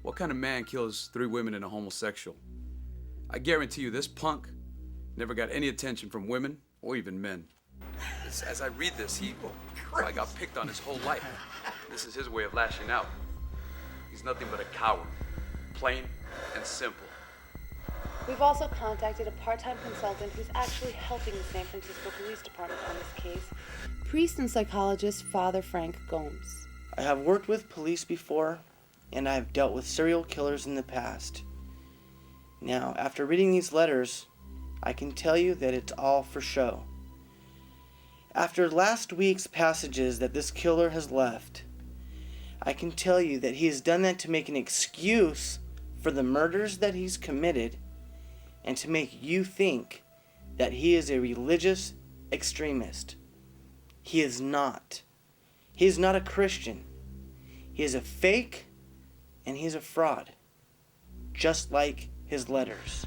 What kind of man kills 3 women and a homosexual? I guarantee you this punk never got any attention from women or even men. As I read this, he got picked on his whole life. This is his way of lashing out. He's nothing but a coward, plain and simple. We've also contacted a part-time consultant who's actually helping the San Francisco Police Department on this case, priest and psychologist Father Frank Gomes. I have worked with police before, and I have dealt with serial killers in the past. Now, after reading these letters, I can tell you that it's all for show. After last week's passages that this killer has left, I can tell you that he has done that to make an excuse for the murders that he's committed and to make you think that he is a religious extremist. He is not. He is not a Christian. He is a fake and he is a fraud, just like his letters.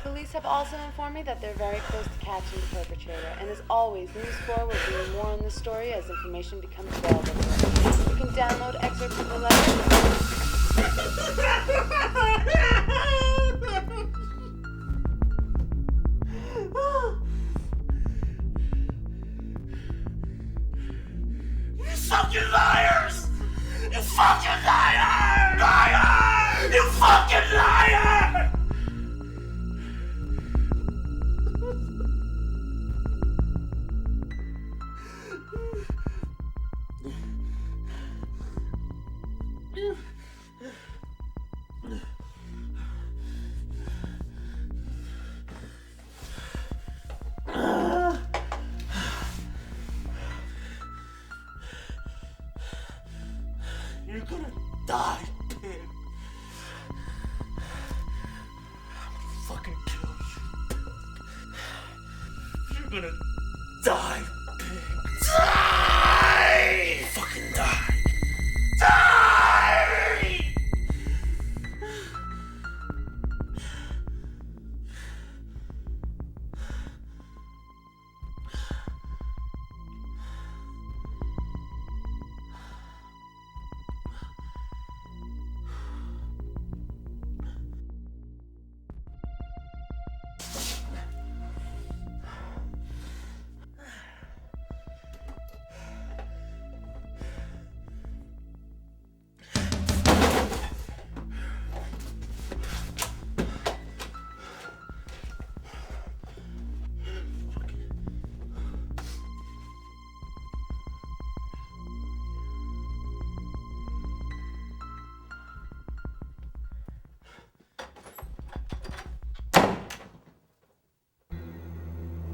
Police have also informed me that they're very close to catching the perpetrator, and as always, News 4 will bring more on the story as information becomes available. You can download excerpts of the letter. You fucking liars! You fucking liar! Liar! You fucking liar! You're gonna die, pig. I'm gonna fucking kill you. You're gonna die, pig. Die! Fucking die. Die!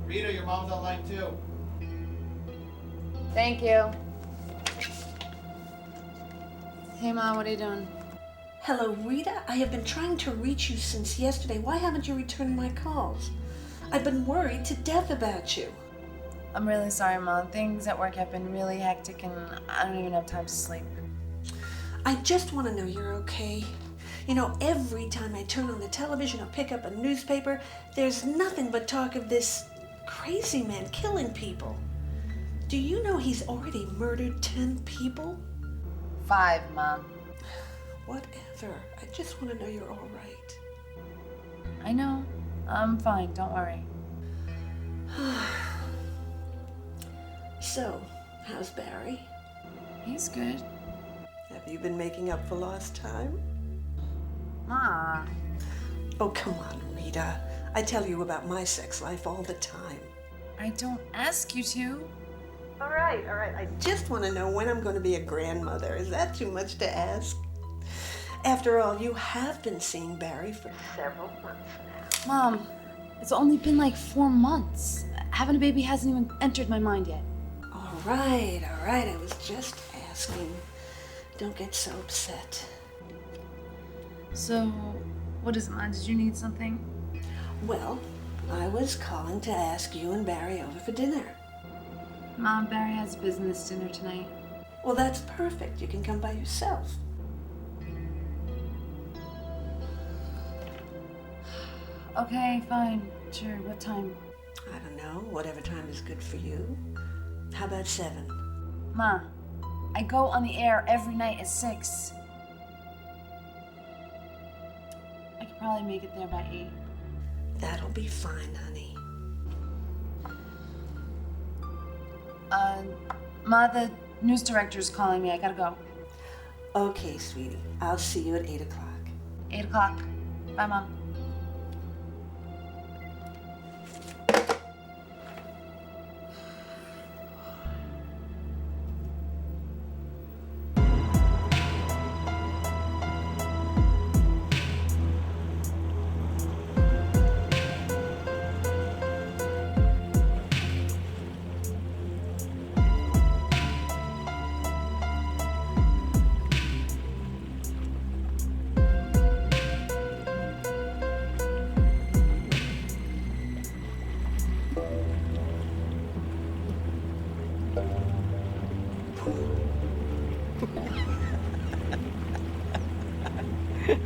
Rita, your mom's online too. Thank you. Hey, Mom, what are you doing? Hello, Rita. I have been trying to reach you since yesterday. Why haven't you returned my calls? I've been worried to death about you. I'm really sorry, Mom. Things at work have been really hectic and I don't even have time to sleep. I just want to know you're okay. You know, every time I turn on the television or pick up a newspaper, there's nothing but talk of this crazy man killing people. Do you know he's already murdered 10 people? 5, Mom. Whatever. I just want to know you're all right. I know. I'm fine. Don't worry. So, how's Barry? He's good. Have you been making up for lost time? Ma. Oh, come on, Rita. I tell you about my sex life all the time. I don't ask you to. All right. I just want to know when I'm going to be a grandmother. Is that too much to ask? After all, you have been seeing Barry for several months now. Mom, it's only been like 4 months. Having a baby hasn't even entered my mind yet. All right. I was just asking. Don't get so upset. So, what is it, Mom? Did you need something? Well, I was calling to ask you and Barry over for dinner. Mom, Barry has business dinner tonight. Well, that's perfect. You can come by yourself. Okay, fine. Sure, what time? I don't know. Whatever time is good for you. How about 7? Ma, I go on the air every night at 6. I could probably make it there by 8. That'll be fine, honey. Ma, the news director's calling me. I gotta go. Okay, sweetie. I'll see you at 8 o'clock. 8 o'clock. Bye, Mom.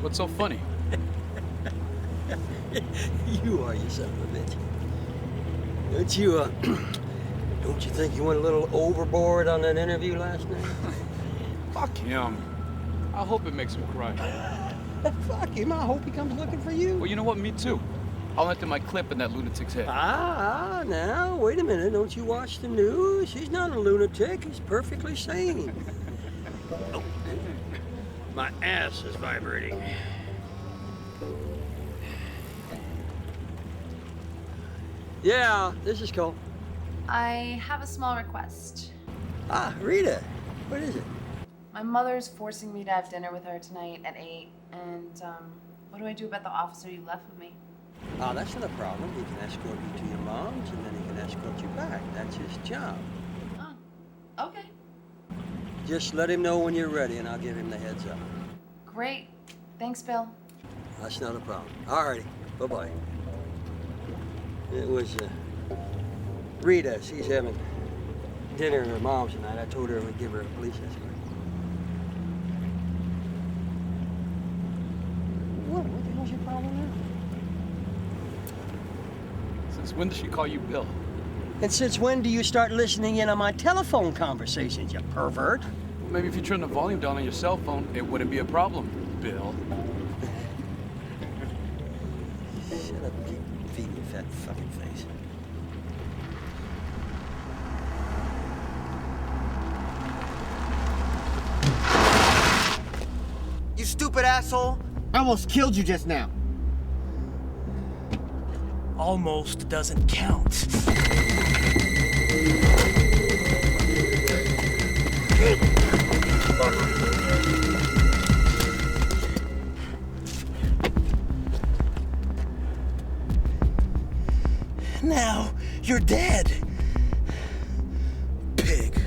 What's so funny? You are, you son of a bitch. Don't you think you went a little overboard on that interview last night? Fuck him. I hope it makes him cry. Fuck him, I hope he comes looking for you. Well, you know what? Me too. I'll enter my clip in that lunatic's head. Now, wait a minute. Don't you watch the news? He's not a lunatic. He's perfectly sane. Oh, my ass is vibrating. Yeah, this is Cole. I have a small request. Rita. What is it? My mother's forcing me to have dinner with her tonight at 8, and what do I do about the officer you left with me? That's not a problem. He can escort you to your mom's, and then he can escort you back. That's his job. Oh, okay. Just let him know when you're ready, and I'll give him the heads up. Great. Thanks, Bill. That's not a problem. All righty. Bye-bye. It was Rita. She's having dinner at her mom's tonight. I told her I would give her a police escort. What the hell's your problem now? Since when does she call you Bill? And since when do you start listening in on my telephone conversations, you pervert? Well, maybe if you turn the volume down on your cell phone, it wouldn't be a problem, Bill. Shut up and keep feeding your fat fucking face. You stupid asshole! I almost killed you just now. Almost doesn't count. Now you're dead. Pig.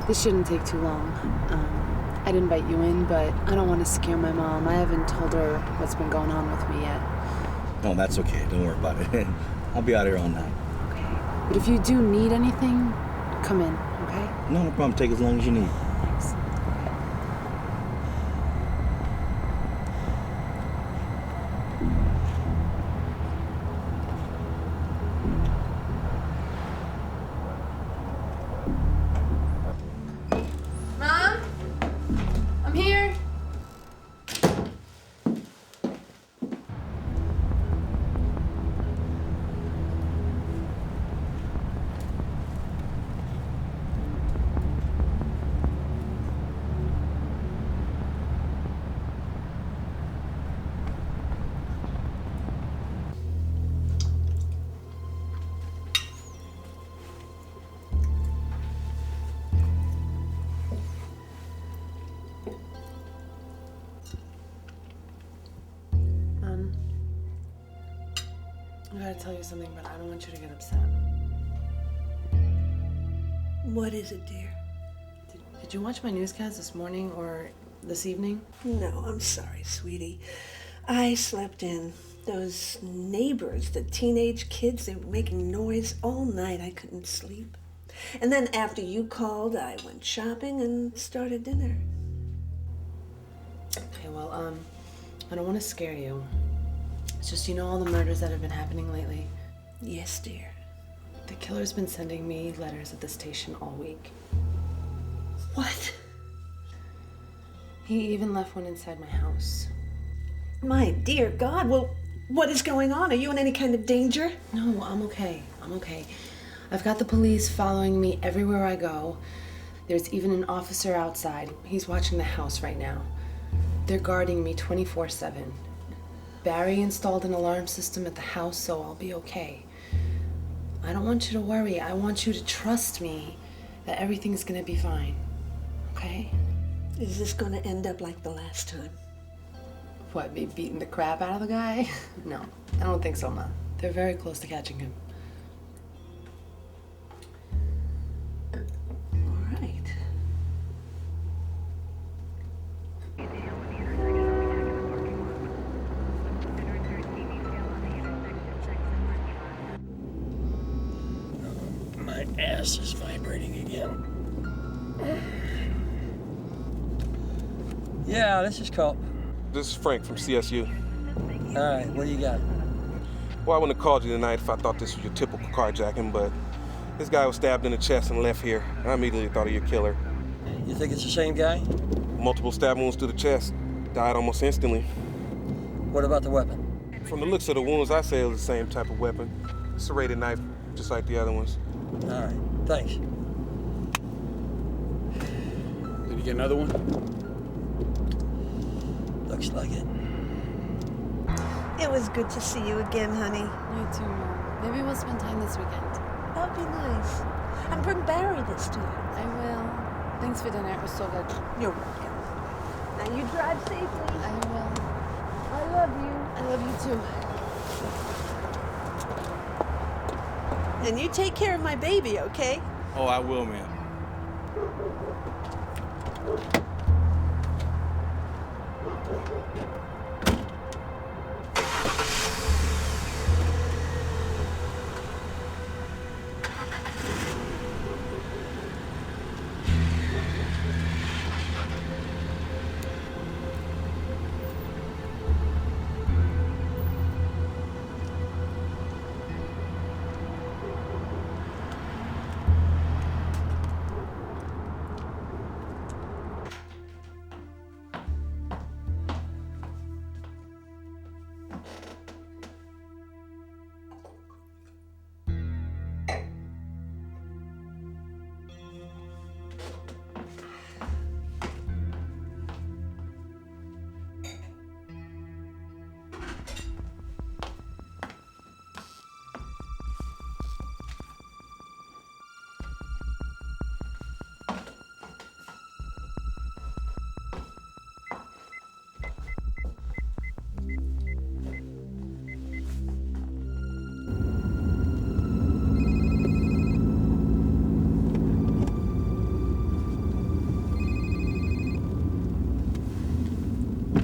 This shouldn't take too long. I'd invite you in, but I don't want to scare my mom. I haven't told her what's been going on with me yet. No, that's okay. Don't worry about it. I'll be out here all night. But if you do need anything, come in, okay? No problem. Take as long as you need. Thanks. Mom? I'm here. I gotta tell you something, but I don't want you to get upset. What is it, dear? Did you watch my newscast this morning or this evening? No, I'm sorry, sweetie. I slept in. Those neighbors, the teenage kids, they were making noise all night. I couldn't sleep. And then after you called, I went shopping and started dinner. Okay, well, I don't want to scare you. It's just, you know, all the murders that have been happening lately. Yes, dear. The killer's been sending me letters at the station all week. What? He even left one inside my house. My dear God, well, what is going on? Are you in any kind of danger? No, I'm okay. I'm okay. I've got the police following me everywhere I go. There's even an officer outside. He's watching the house right now. They're guarding me 24/7. Barry installed an alarm system at the house, so I'll be okay. I don't want you to worry. I want you to trust me that everything's gonna be fine. Okay? Is this gonna end up like the last time? What, me beating the crap out of the guy? No, I don't think so, Ma. They're very close to catching him. All right. My ass is vibrating again. Yeah, this is Colt. This is Frank from CSU. All right, what do you got? Well, I wouldn't have called you tonight if I thought this was your typical carjacking, but this guy was stabbed in the chest and left here. I immediately thought of your killer. You think it's the same guy? Multiple stab wounds to the chest. Died almost instantly. What about the weapon? From the looks of the wounds, I say it was the same type of weapon. A serrated knife, just like the other ones. All right, thanks. Did you get another one? Looks like it. It was good to see you again, honey. You too, Mom. Maybe we'll spend time this weekend. That'd be nice. And bring Barry this time. I will. Thanks for dinner. It was so good. You're welcome. Now you drive safely. I will. I love you. I love you too. And you take care of my baby, okay? Oh, I will, man.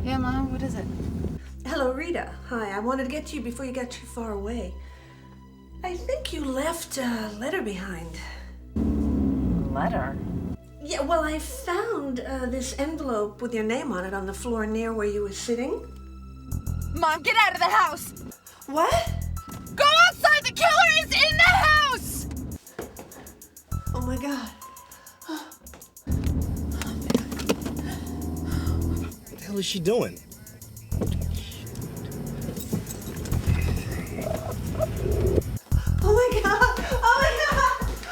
Yeah, Mom, what is it? Hello, Rita. Hi, I wanted to get to you before you got too far away. I think you left a letter behind. Letter? Yeah, well, I found this envelope with your name on it on the floor near where you were sitting. Mom, get out of the house! What? Go outside! The killer is in the house! Oh my God. What the hell is she doing? Oh my God! Oh my God!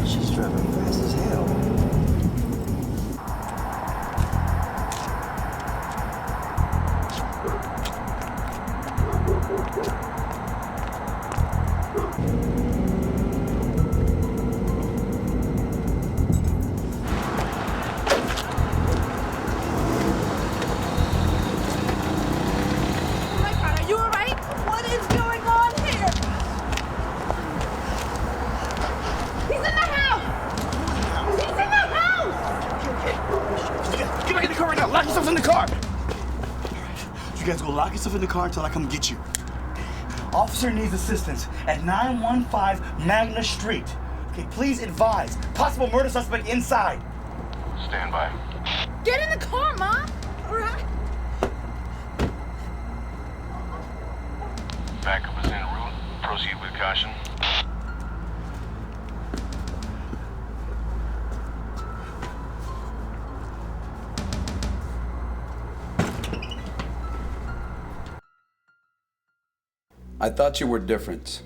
She's driving fast as hell. Oh my God, are you alright? What is going on here? He's in the house! He's in the house! Get back in the car right now. Lock yourself in the car. You guys go lock yourself in the car until I come get you. Officer needs assistance at 915 Magna Street. Okay, please advise. Possible murder suspect inside. Stand by. Get in the car, Mom! Alright. Backup is en route. Proceed with caution. I thought you were different.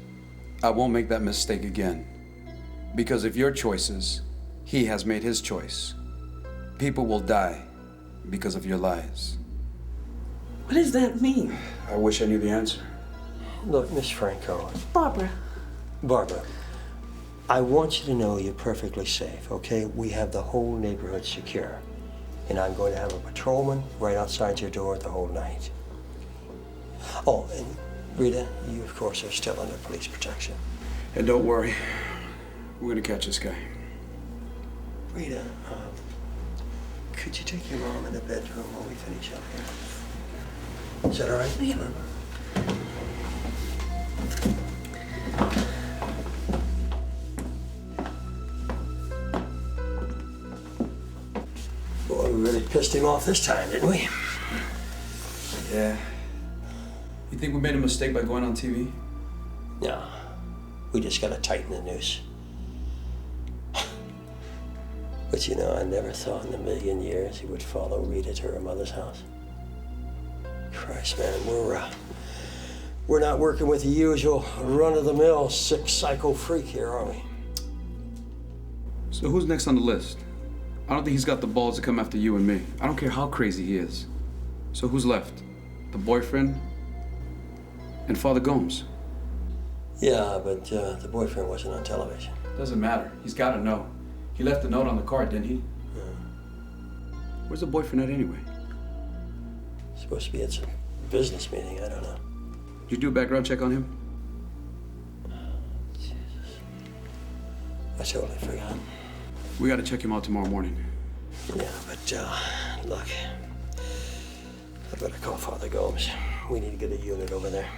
I won't make that mistake again. Because of your choices, he has made his choice. People will die because of your lies. What does that mean? I wish I knew the answer. Look, Miss Franco. Barbara. Barbara, I want you to know you're perfectly safe, okay? We have the whole neighborhood secure. And I'm going to have a patrolman right outside your door the whole night. Oh, and Rita, you of course are still under police protection. And don't worry, we're gonna catch this guy. Rita, could you take your mom in the bedroom while we finish up here? Is that all right? Yeah. Boy, we really pissed him off this time, didn't we? Yeah. You think we made a mistake by going on TV? No. We just gotta tighten the noose. But you know, I never thought in a million years he would follow Rita to her mother's house. Christ, man, we're not working with the usual run-of-the-mill sick psycho freak here, are we? So who's next on the list? I don't think he's got the balls to come after you and me. I don't care how crazy he is. So who's left? The boyfriend and Father Gomes? Yeah, but the boyfriend wasn't on television. Doesn't matter. He's got to know. He left a note on the card, didn't he? Yeah. Where's the boyfriend at anyway? Supposed to be at some business meeting. I don't know. Did you do a background check on him? Jesus. I totally forgot. We got to check him out tomorrow morning. Yeah, but look, I better call Father Gomes. We need to get a unit over there.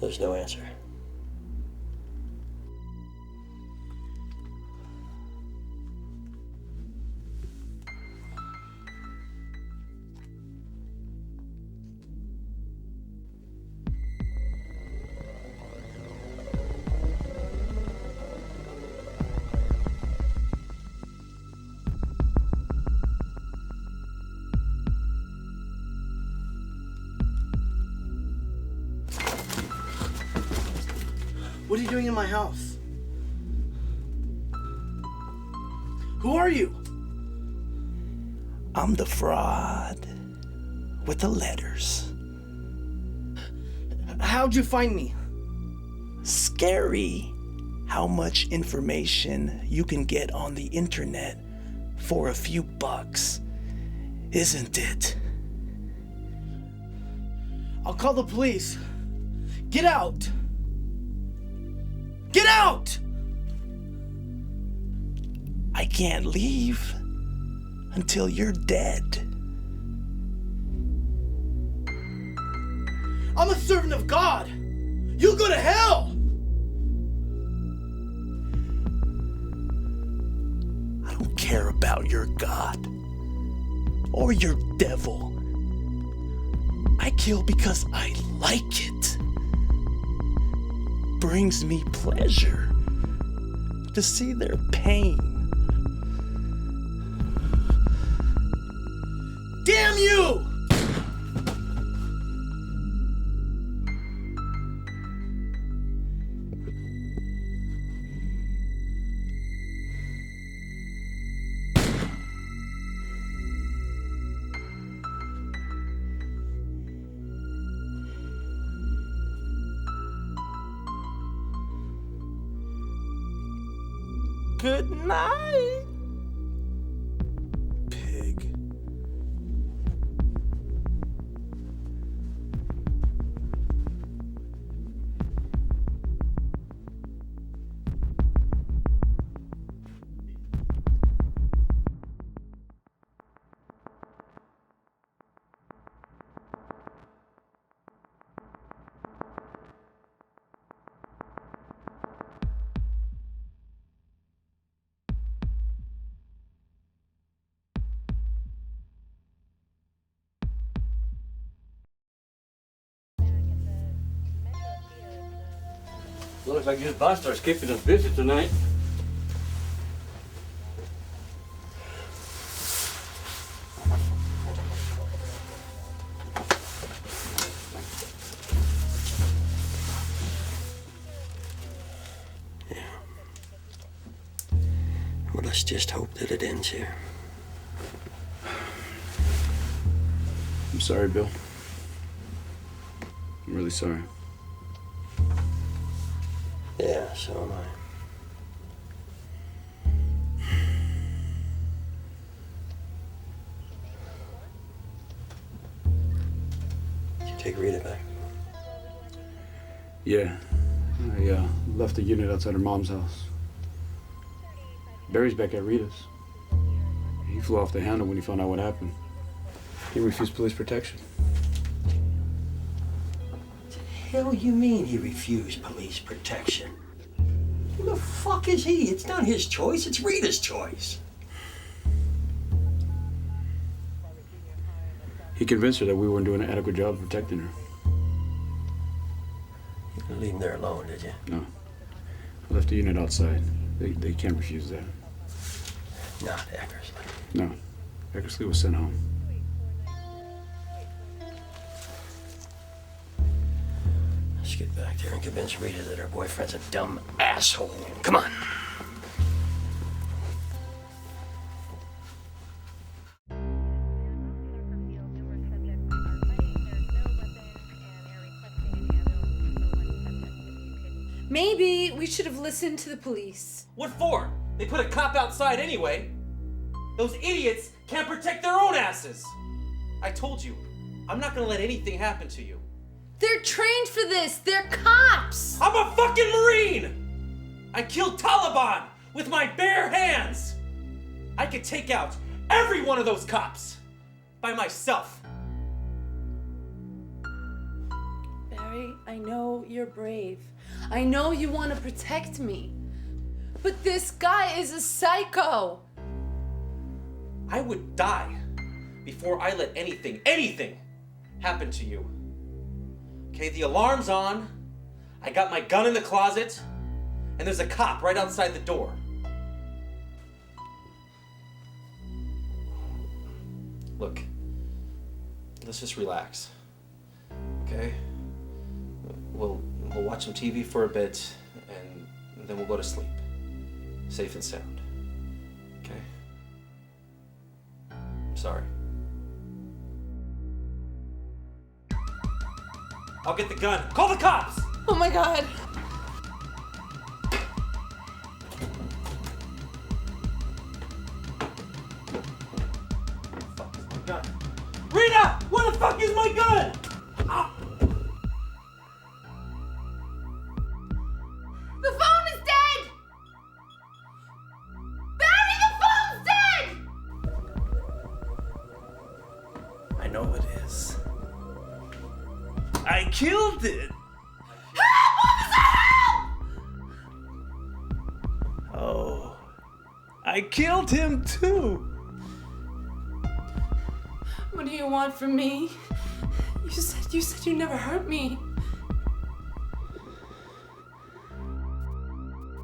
There's no answer. What are you doing in my house? Who are you? I'm the fraud with the letters. How'd you find me? Scary how much information you can get on the internet for a few bucks, isn't it? I'll call the police. Get out! Get out! I can't leave until you're dead. I'm a servant of God. You go to hell! I don't care about your God or your devil. I kill because I like it. Brings me pleasure to see their pain. Damn you! Good night, pig. Looks like this bastard's keeping us busy tonight. Well, let's just hope that it ends here. I'm sorry, Bill. I'm really sorry. Yeah, so am I. Did you take Rita back? Yeah. I left the unit outside her mom's house. Barry's back at Rita's. He flew off the handle when he found out what happened. He refused police protection. Hell you mean he refused police protection? Who the fuck is he? It's not his choice, it's Rita's choice. He convinced her that we weren't doing an adequate job of protecting her. You didn't leave him there alone, did you? No. I left the unit outside. They can't refuse that. Not Eckersley. No. Eckersley was sent home. Let's get back there and convince Rita that her boyfriend's a dumb asshole. Come on. Maybe we should have listened to the police. What for? They put a cop outside anyway. Those idiots can't protect their own asses. I told you, I'm not gonna let anything happen to you. They're trained for this. They're cops. I'm a fucking Marine! I killed Taliban with my bare hands. I could take out every one of those cops by myself. Barry, I know you're brave. I know you want to protect me. But this guy is a psycho. I would die before I let anything happen to you. Okay, the alarm's on. I got my gun in the closet, and there's a cop right outside the door. Look, let's just relax. Okay? We'll watch some TV for a bit, and then we'll go to sleep. Safe and sound. Okay? I'm sorry. I'll get the gun. Call the cops! Oh my God. Fuck is my gun? Rita! Where the fuck is my gun? Ah. The phone is dead! Barry, the phone's dead! I know it is. I killed it! Help! Officer, help! Oh, I killed him too! What do you want from me? You said you never hurt me.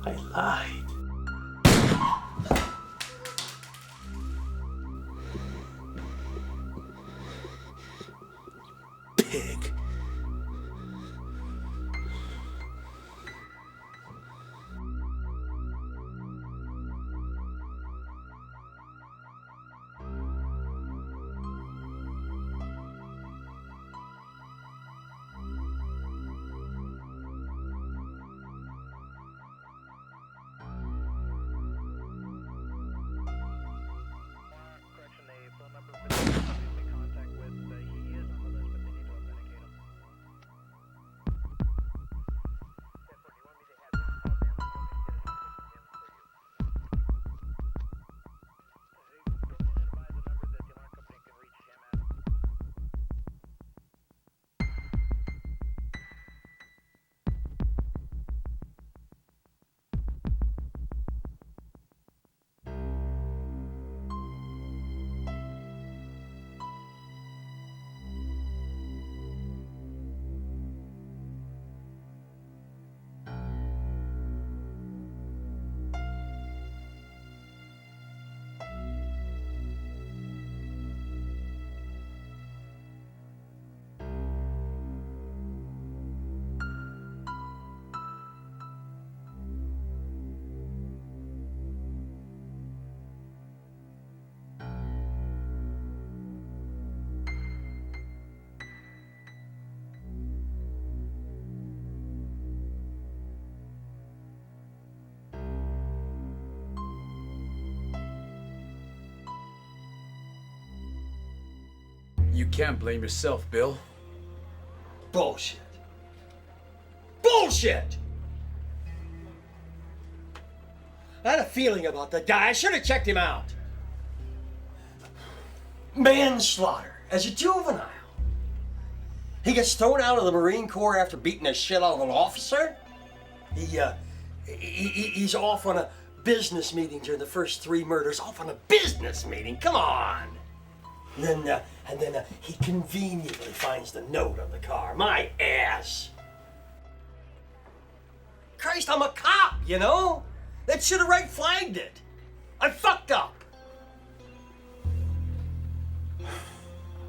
I lied. Pig. You can't blame yourself, Bill. Bullshit. Bullshit! I had a feeling about the guy. I should have checked him out. Manslaughter as a juvenile. He gets thrown out of the Marine Corps after beating the shit out of an officer. He's off on a business meeting during the first 3 murders. Off on a business meeting. Come on. And then he conveniently finds the note on the car. My ass. Christ, I'm a cop, you know? That should have right flagged it. I fucked up.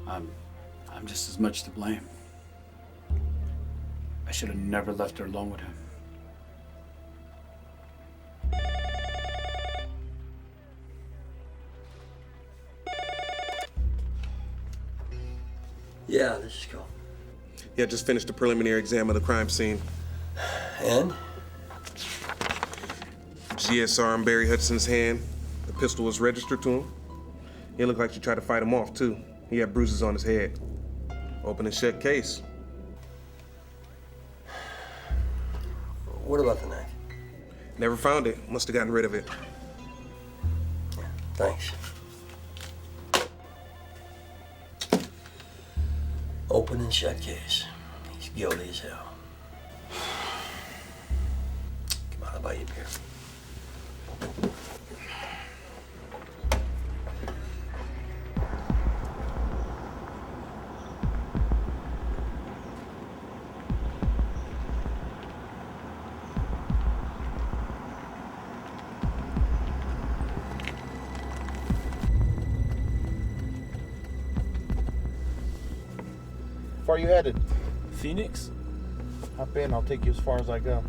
I'm just as much to blame. I should have never left her alone with him. Yeah, this is cool. Yeah, just finished the preliminary exam of the crime scene. And? GSR in Barry Hudson's hand. The pistol was registered to him. It looked like she tried to fight him off, too. He had bruises on his head. Open and shut case. What about the knife? Never found it. Must have gotten rid of it. Thanks. Open and shut case. He's guilty as hell. Come on, I'll buy you a beer. Where are you headed? Phoenix? Hop in, I'll take you as far as I go.